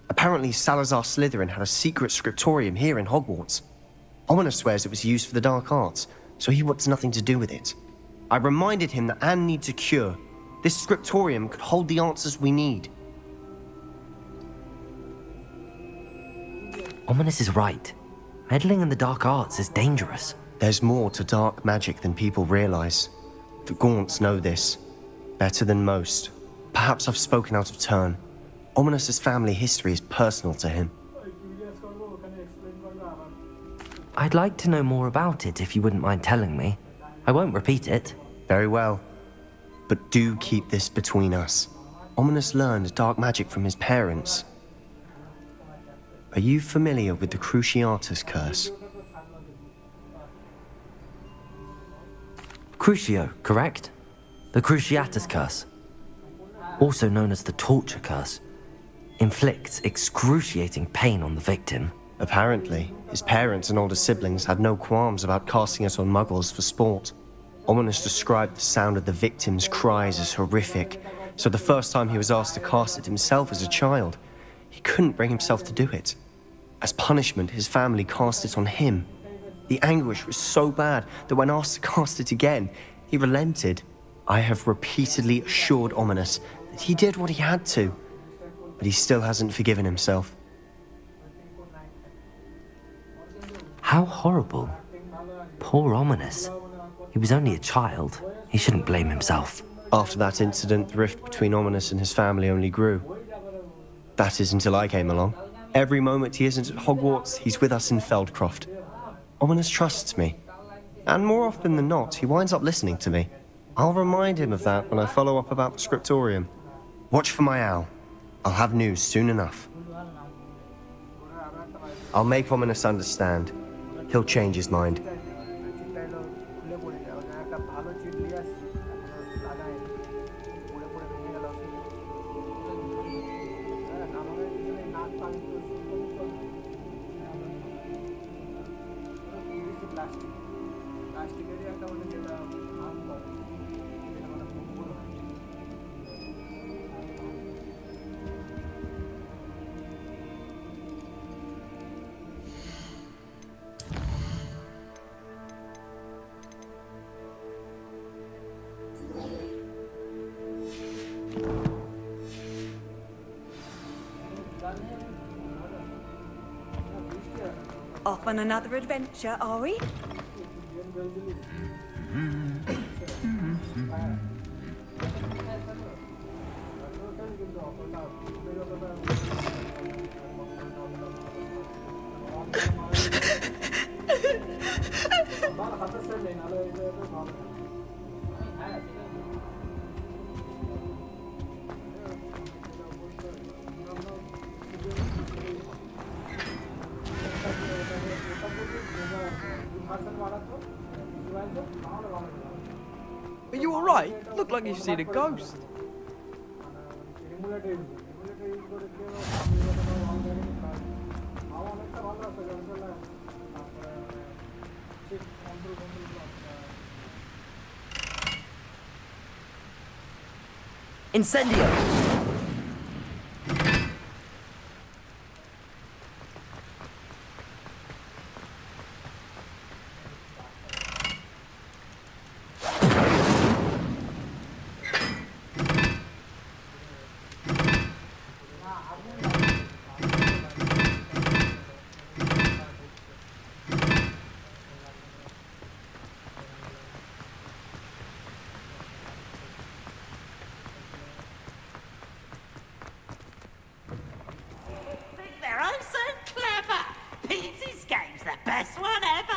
Apparently Salazar Slytherin had a secret scriptorium here in Hogwarts. Ominous swears it was used for the dark arts, so he wants nothing to do with it. I reminded him that Anne needs a cure. This scriptorium could hold the answers we need. Ominous is right. Meddling in the dark arts is dangerous. There's more to dark magic than people realize. The Gaunts know this. Better than most. Perhaps I've spoken out of turn. Ominous's family history is personal to him. I'd like to know more about it if you wouldn't mind telling me. I won't repeat it. Very well. But do keep this between us. Ominous learned dark magic from his parents. Are you familiar with the Cruciatus curse? Crucio, correct? The Cruciatus curse, also known as the torture curse, inflicts excruciating pain on the victim. Apparently, his parents and older siblings had no qualms about casting it on muggles for sport. Ominous described the sound of the victim's cries as horrific, so the first time he was asked to cast it himself as a child, he couldn't bring himself to do it. As punishment, his family cast it on him. The anguish was so bad that when asked to cast it again, he relented. I have repeatedly assured Ominous that he did what he had to, but he still hasn't forgiven himself. How horrible. Poor Ominous. He was only a child. He shouldn't blame himself. After that incident, the rift between Ominous and his family only grew. That is until I came along. Every moment he isn't at Hogwarts, he's with us in Feldcroft. Ominous trusts me. And more often than not, he winds up listening to me. I'll remind him of that when I follow up about the scriptorium. Watch for my owl. I'll have news soon enough. I'll make Ominous understand. He'll change his mind. Off on another adventure, are we? Are you alright? Look like you've seen a ghost. Incendio! They're oh so clever. Pete's game's the best one ever.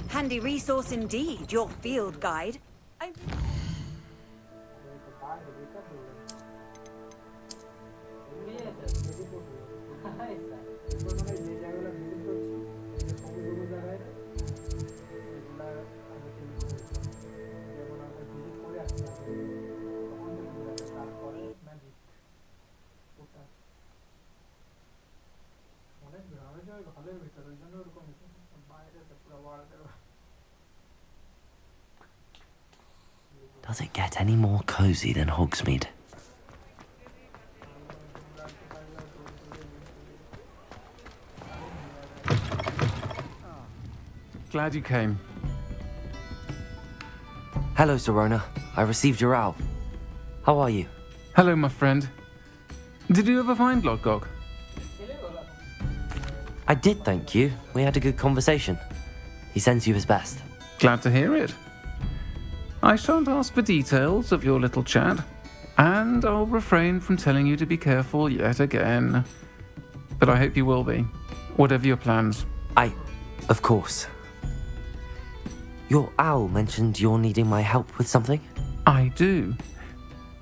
Handy resource indeed, your field guide. Does it get any more cozy than Hogsmeade? Glad you came. Hello, Sirona. I received your owl. How are you? Hello, my friend. Did you ever find Lodgok? I did, thank you. We had a good conversation. He sends you his best. Glad to hear it. I shan't ask for details of your little chat, and I'll refrain from telling you to be careful yet again. But I hope you will be, whatever your plans. Of course. Your owl mentioned you're needing my help with something? I do.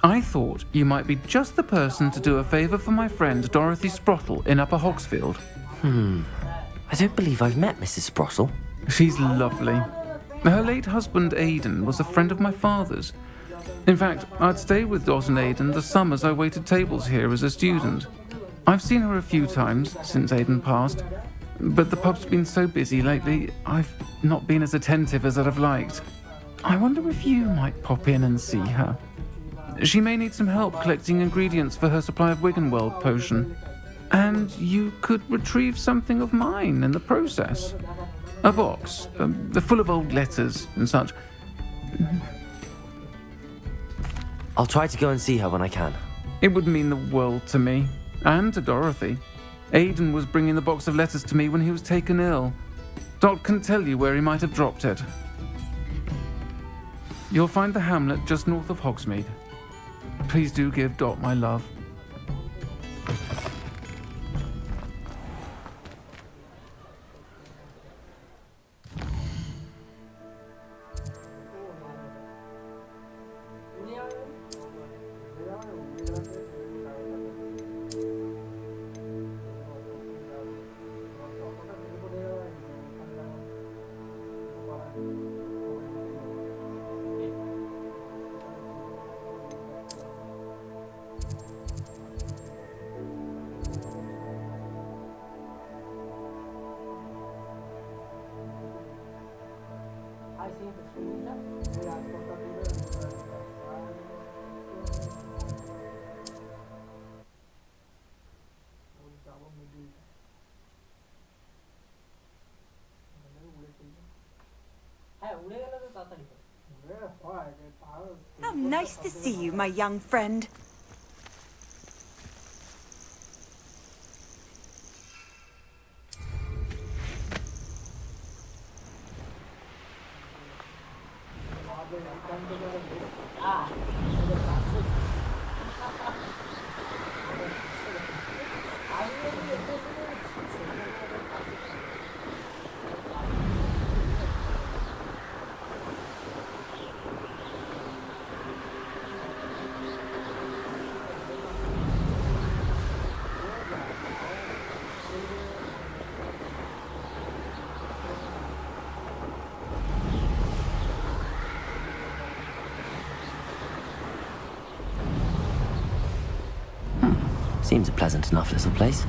I thought you might be just the person to do a favour for my friend Dorothy Sprottle in Upper Hogsfield. I don't believe I've met Mrs. Sprottle. She's lovely. Her late husband Aidan was a friend of my father's. In fact, I'd stayed with Dot and Aidan the summers I waited tables here as a student. I've seen her a few times since Aidan passed, but the pub's been so busy lately, I've not been as attentive as I'd have liked. I wonder if you might pop in and see her. She may need some help collecting ingredients for her supply of Wiggenweld potion. And you could retrieve something of mine in the process. A box, full of old letters and such. I'll try to go and see her when I can. It would mean the world to me, and to Dorothy. Aidan was bringing the box of letters to me when he was taken ill. Dot can tell you where he might have dropped it. You'll find the hamlet just north of Hogsmeade. Please do give Dot my love. How nice to see you, my young friend. Seems a pleasant enough little place.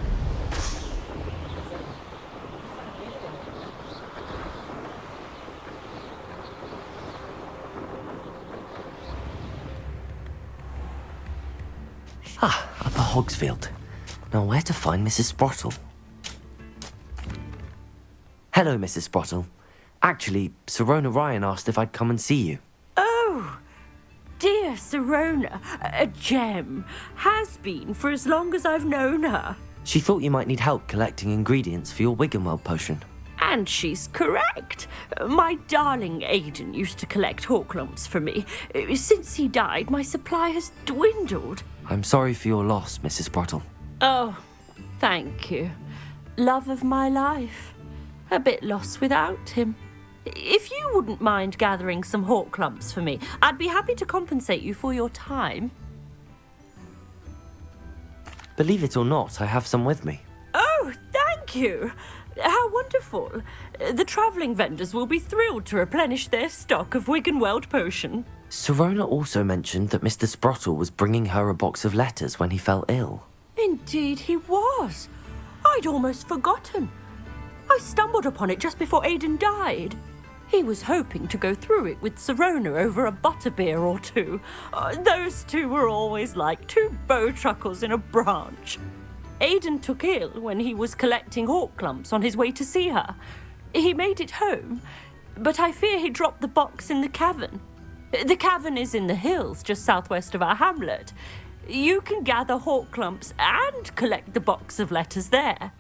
Ah, Upper Hogsfield. Now where to find Mrs. Sprottle? Hello, Mrs. Sprottle. Actually, Sirona Ryan asked if I'd come and see you. Oh, dear Sirona, a gem. Has been for as long as I've known her. She thought you might need help collecting ingredients for your Wiggenweld potion. And she's correct. My darling Aidan used to collect Hawklumps for me. Since he died, my supply has dwindled. I'm sorry for your loss, Mrs. Sprottle. Oh, thank you. Love of my life. A bit lost without him. If you wouldn't mind gathering some Hawklumps for me, I'd be happy to compensate you for your time. Believe it or not, I have some with me. Oh, thank you. How wonderful. The travelling vendors will be thrilled to replenish their stock of Wiggenweld potion. Sirona also mentioned that Mr. Sprottle was bringing her a box of letters when he fell ill. Indeed he was. I'd almost forgotten. I stumbled upon it just before Aidan died. He was hoping to go through it with Sirona over a butterbeer or two. Those two were always like two bowtruckles in a branch. Aidan took ill when he was collecting Hawklumps on his way to see her. He made it home, but I fear he dropped the box in the cavern. The cavern is in the hills just southwest of our hamlet. You can gather Hawklumps and collect the box of letters there.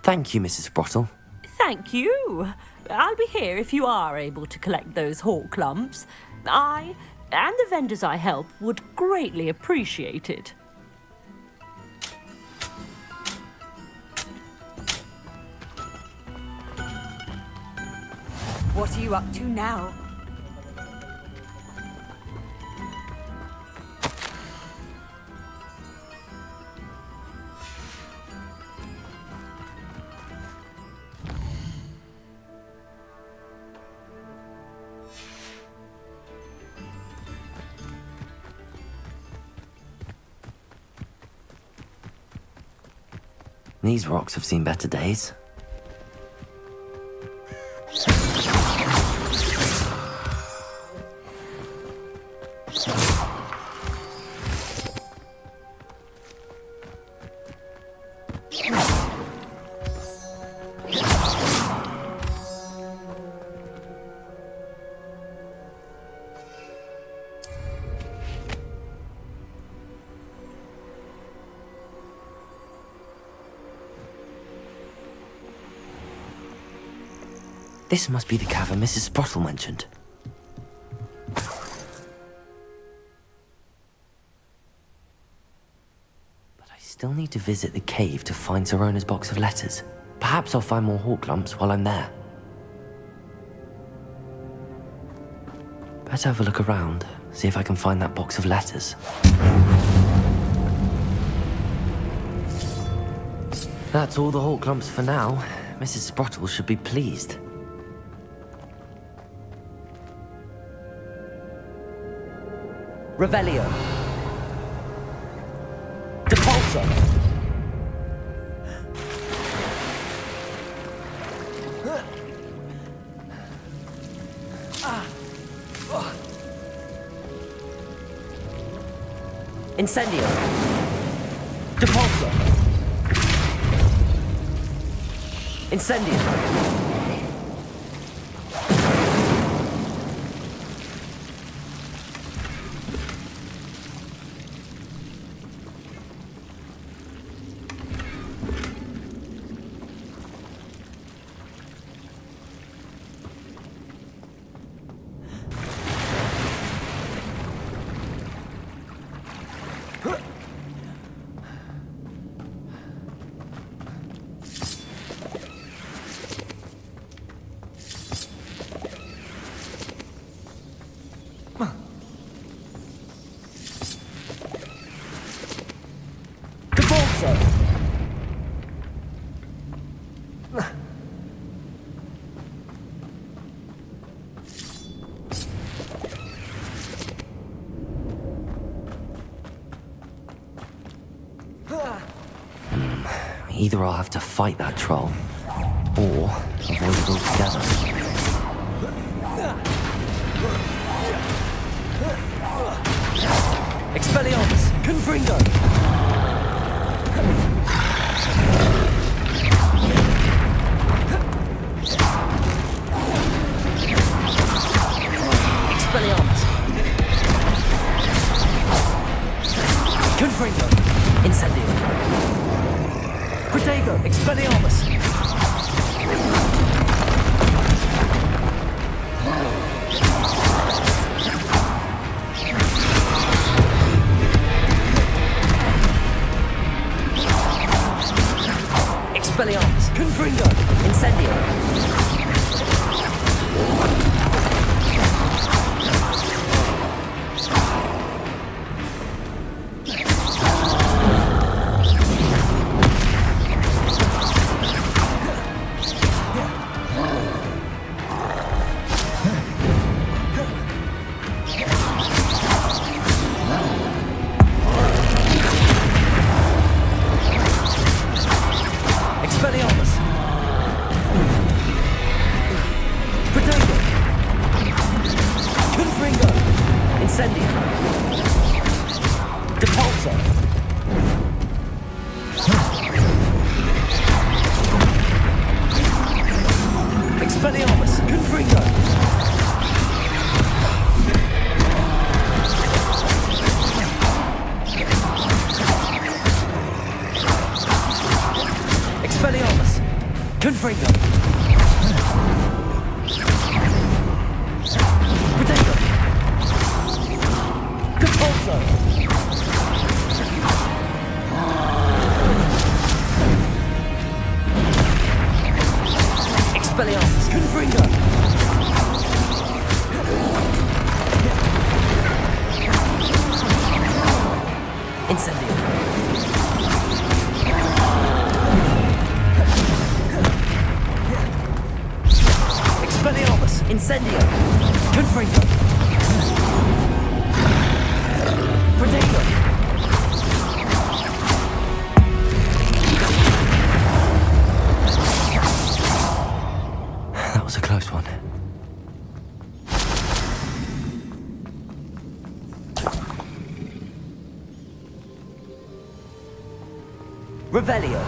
Thank you, Mrs. Sprottle. Thank you. I'll be here if you are able to collect those Hawklumps. I and the vendors I help would greatly appreciate it. What are you up to now? These rocks have seen better days. This must be the cavern Mrs. Sprottle mentioned. But I still need to visit the cave to find Sirona's box of letters. Perhaps I'll find more Hawklumps while I'm there. Better have a look around, see if I can find that box of letters. That's all the Hawklumps for now. Mrs. Sprottle should be pleased. Revelio. Depulso. Incendio. Depulso. Incendio. Either I'll have to fight that troll, or avoid it altogether. Expelliarmus! Confringo! Expelliarmus! Confringo! Incendio! Protego! Expelliarmus! Expelliarmus! Confringo! Incendio! Expelliarmus! Protego! Confringo! Incendio! Depulso! Expelliarmus! Confringo! Expelliarmus! Confringo! Protego! Depulso! Expelliarmus! Confringo! Incendio! Expelliarmus! Incendio! Confringo! Protego! That was a close one. Revelio!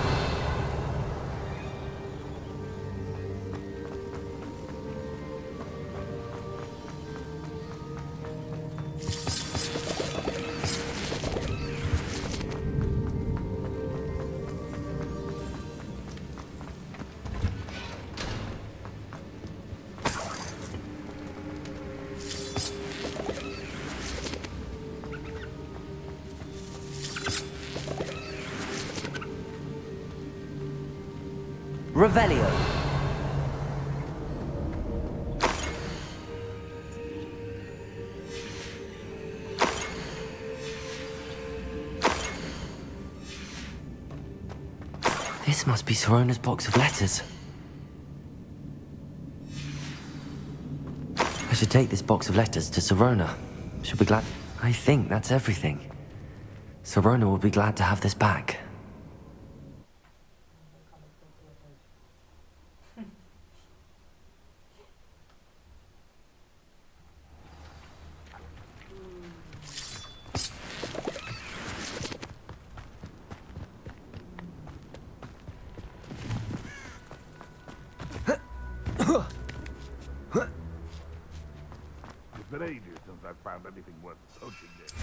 Revelio! This must be Sorona's box of letters. I should take this box of letters to Sorona. She'll be glad. I think that's everything. Sorona will be glad to have this back. It's been ages since I've found anything worth poaching this.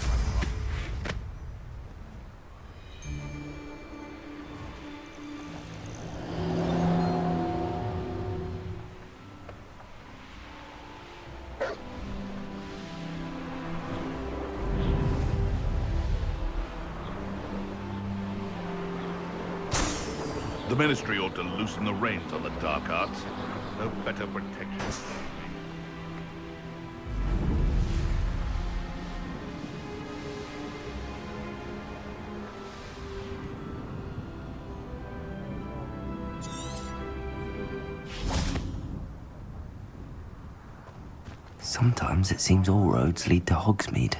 The Ministry ought to loosen the reins on the dark arts. No better protection. Sometimes it seems all roads lead to Hogsmeade.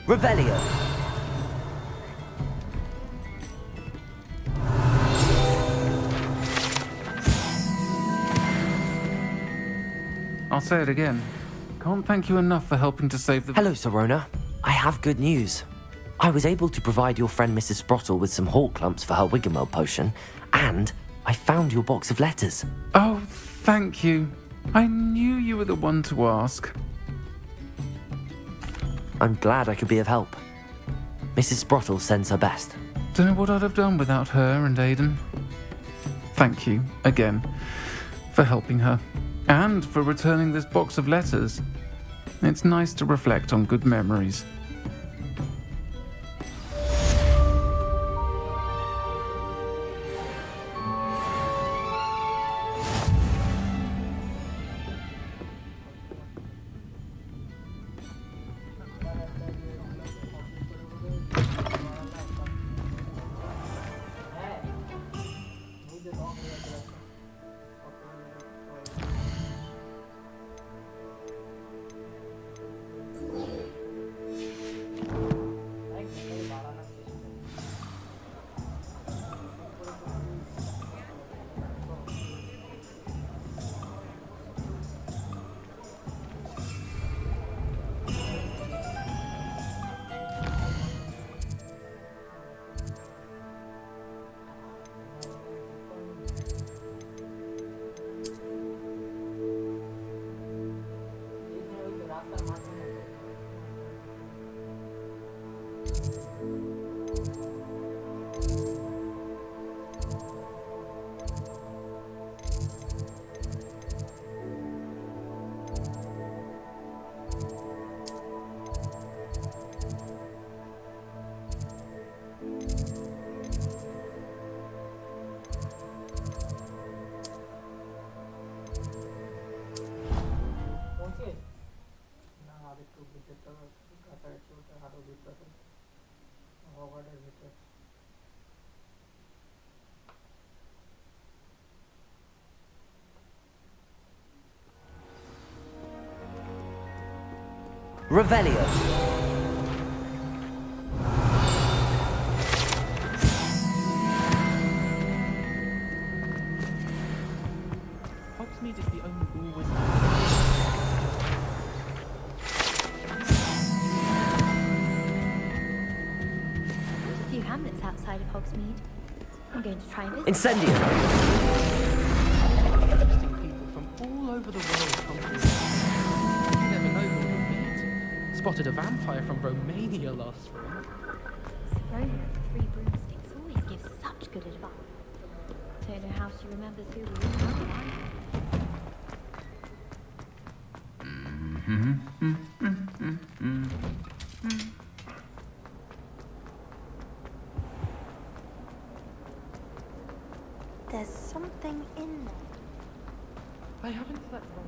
Revelio. I'll say it again. Can't thank you enough for helping to save the... Hello, Sirona. I have good news. I was able to provide your friend Mrs. Sprottle with some hawk lumps for her Wiggamel potion, and I found your box of letters. Oh, thank you. I knew you were the one to ask. I'm glad I could be of help. Mrs. Sprottle sends her best. Don't know what I'd have done without her and Aidan. Thank you, again, for helping her, and for returning this box of letters. It's nice to reflect on good memories. Revelio. Hogsmeade is the only ghoul wizard. There's a few hamlets outside of Hogsmeade. I'm going to try and visit. Incendio. Interesting people from all over the world come through. You never know who you'll meet. Spotted a vampire from Romania last spring. Sirona with 3 broomsticks always gives such good advice. Don't know how she remembers who we are. There's something in there. I haven't slept well.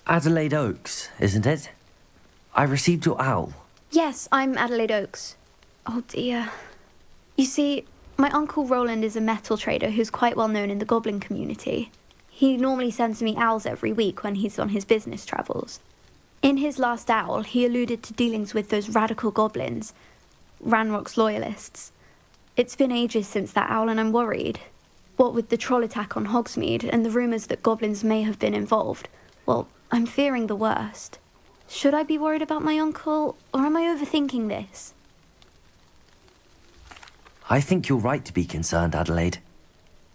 Adelaide Oaks, isn't it? I received your owl. Yes, I'm Adelaide Oaks. Oh dear. You see, my Uncle Roland is a metal trader who's quite well known in the goblin community. He normally sends me owls every week when he's on his business travels. In his last owl, he alluded to dealings with those radical goblins, Ranrock's loyalists. It's been ages since that owl and I'm worried. What with the troll attack on Hogsmeade and the rumours that goblins may have been involved, well, I'm fearing the worst. Should I be worried about my uncle, or am I overthinking this? I think you're right to be concerned, Adelaide.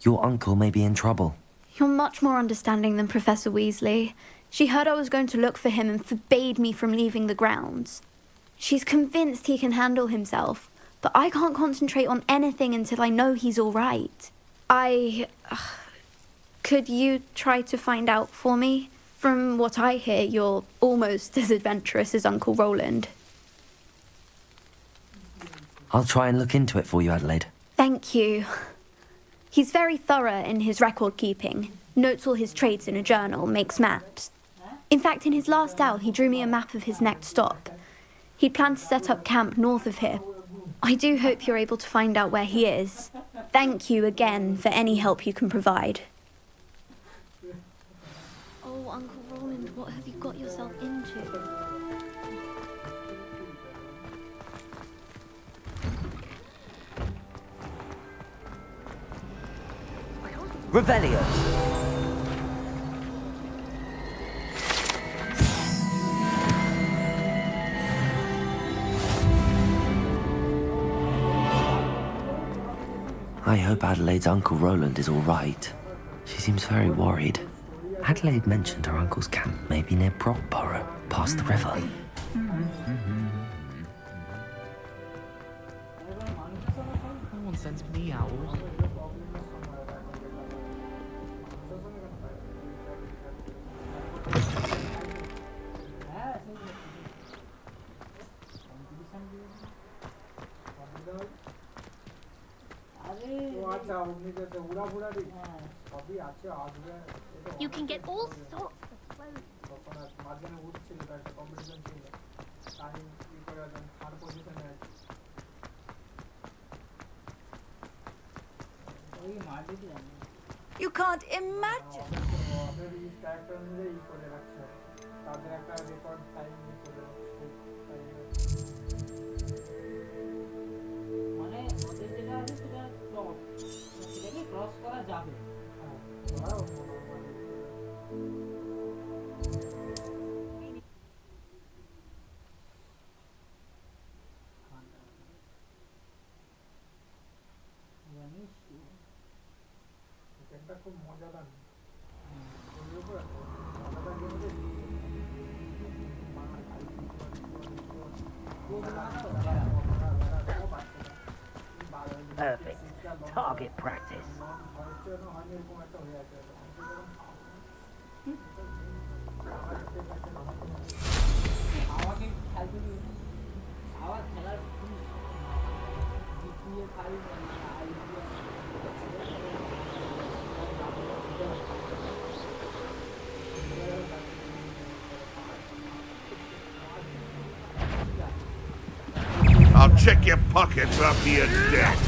Your uncle may be in trouble. You're much more understanding than Professor Weasley. She heard I was going to look for him and forbade me from leaving the grounds. She's convinced he can handle himself, but I can't concentrate on anything until I know he's all right. Could you try to find out for me? From what I hear, you're almost as adventurous as Uncle Roland. I'll try and look into it for you, Adelaide. Thank you. He's very thorough in his record keeping. Notes all his trades in a journal, makes maps. In fact, in his last owl, he drew me a map of his next stop. He'd planned to set up camp north of here. I do hope you're able to find out where he is. Thank you again for any help you can provide. Oh, Uncle Roland, what have you got yourself into? Revelio. I hope Adelaide's Uncle Roland is all right. She seems very worried. Adelaide mentioned her uncle's camp may be near Brockborough, past the river. No one sends me out. You can get all sorts of clothes. You can't imagine. Perfect. Target practice. I'll check your pockets after you're dead.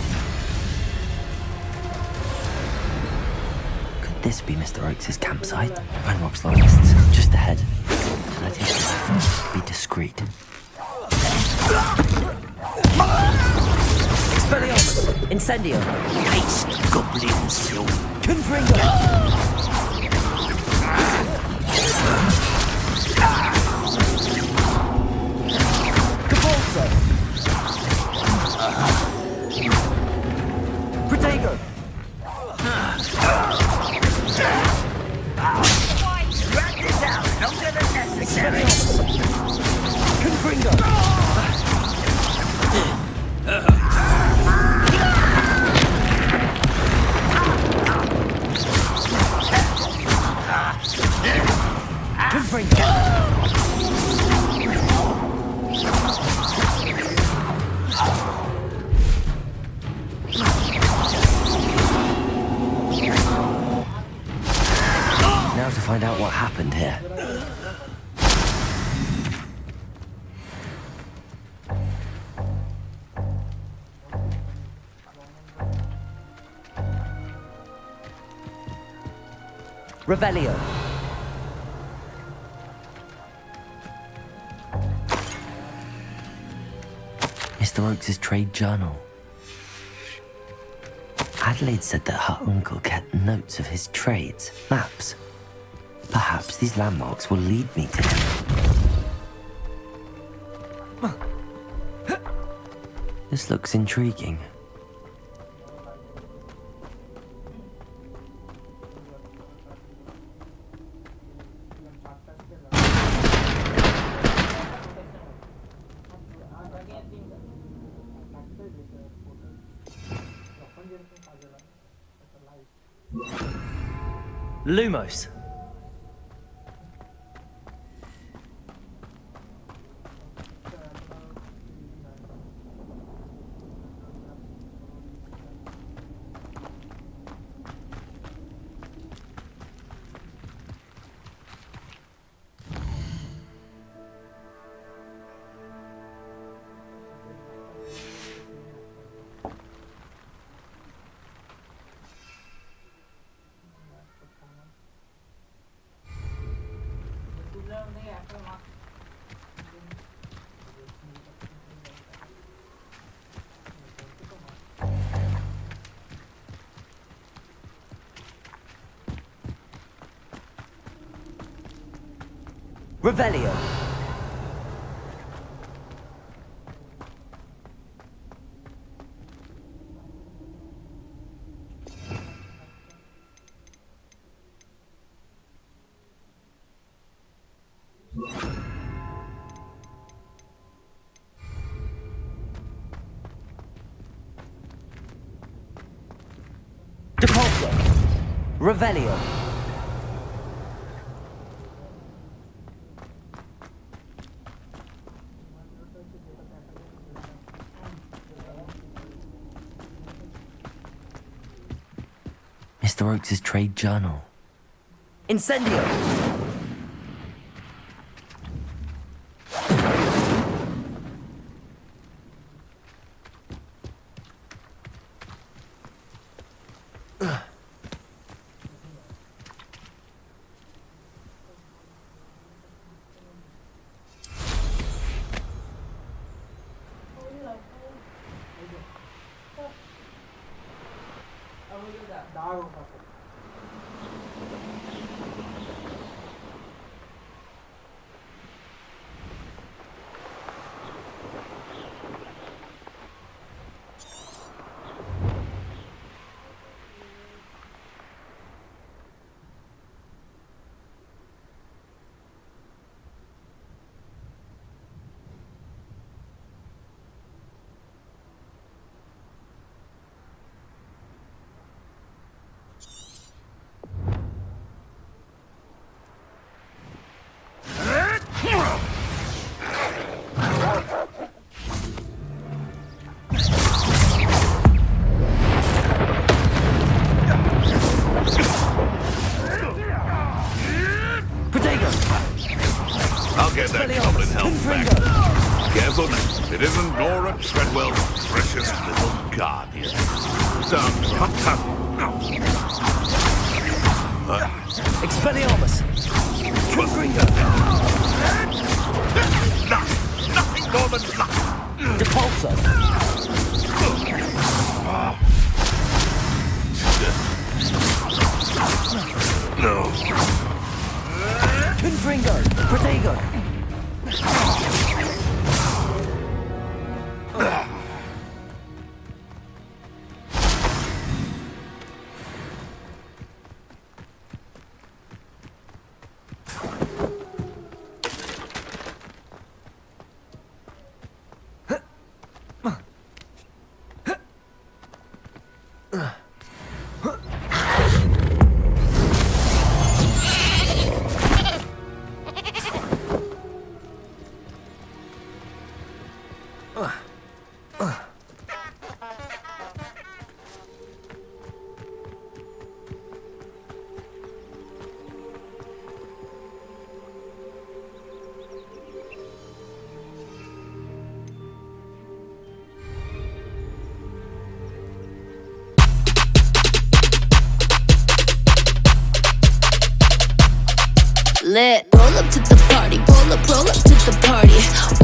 Could this be Mr. Oakes' campsite? Ranrock's locusts, just ahead. Should I take a left? Be discreet. Expelliarmus. Incendio. Haste, goblin silk. Confringo. Protego! Drag this out longer than necessary. Confringo! Now to find out what happened here. Revelio. Mr. Oakes' trade journal. Adelaide said that her uncle kept notes of his trades, maps. Perhaps these landmarks will lead me to him. This looks intriguing. Lumos. Revelio. Depulso. Revelio. Mr. Oakes' trade journal. Incendio. I'll get that goblin help back. Careful now. It isn't Nora Treadwell's precious little guardian. Expelliarmus. Confringo. Nothing more than luck. Depulso. No. Confringo. Protego. Lit. Roll up to the party, roll up to the party.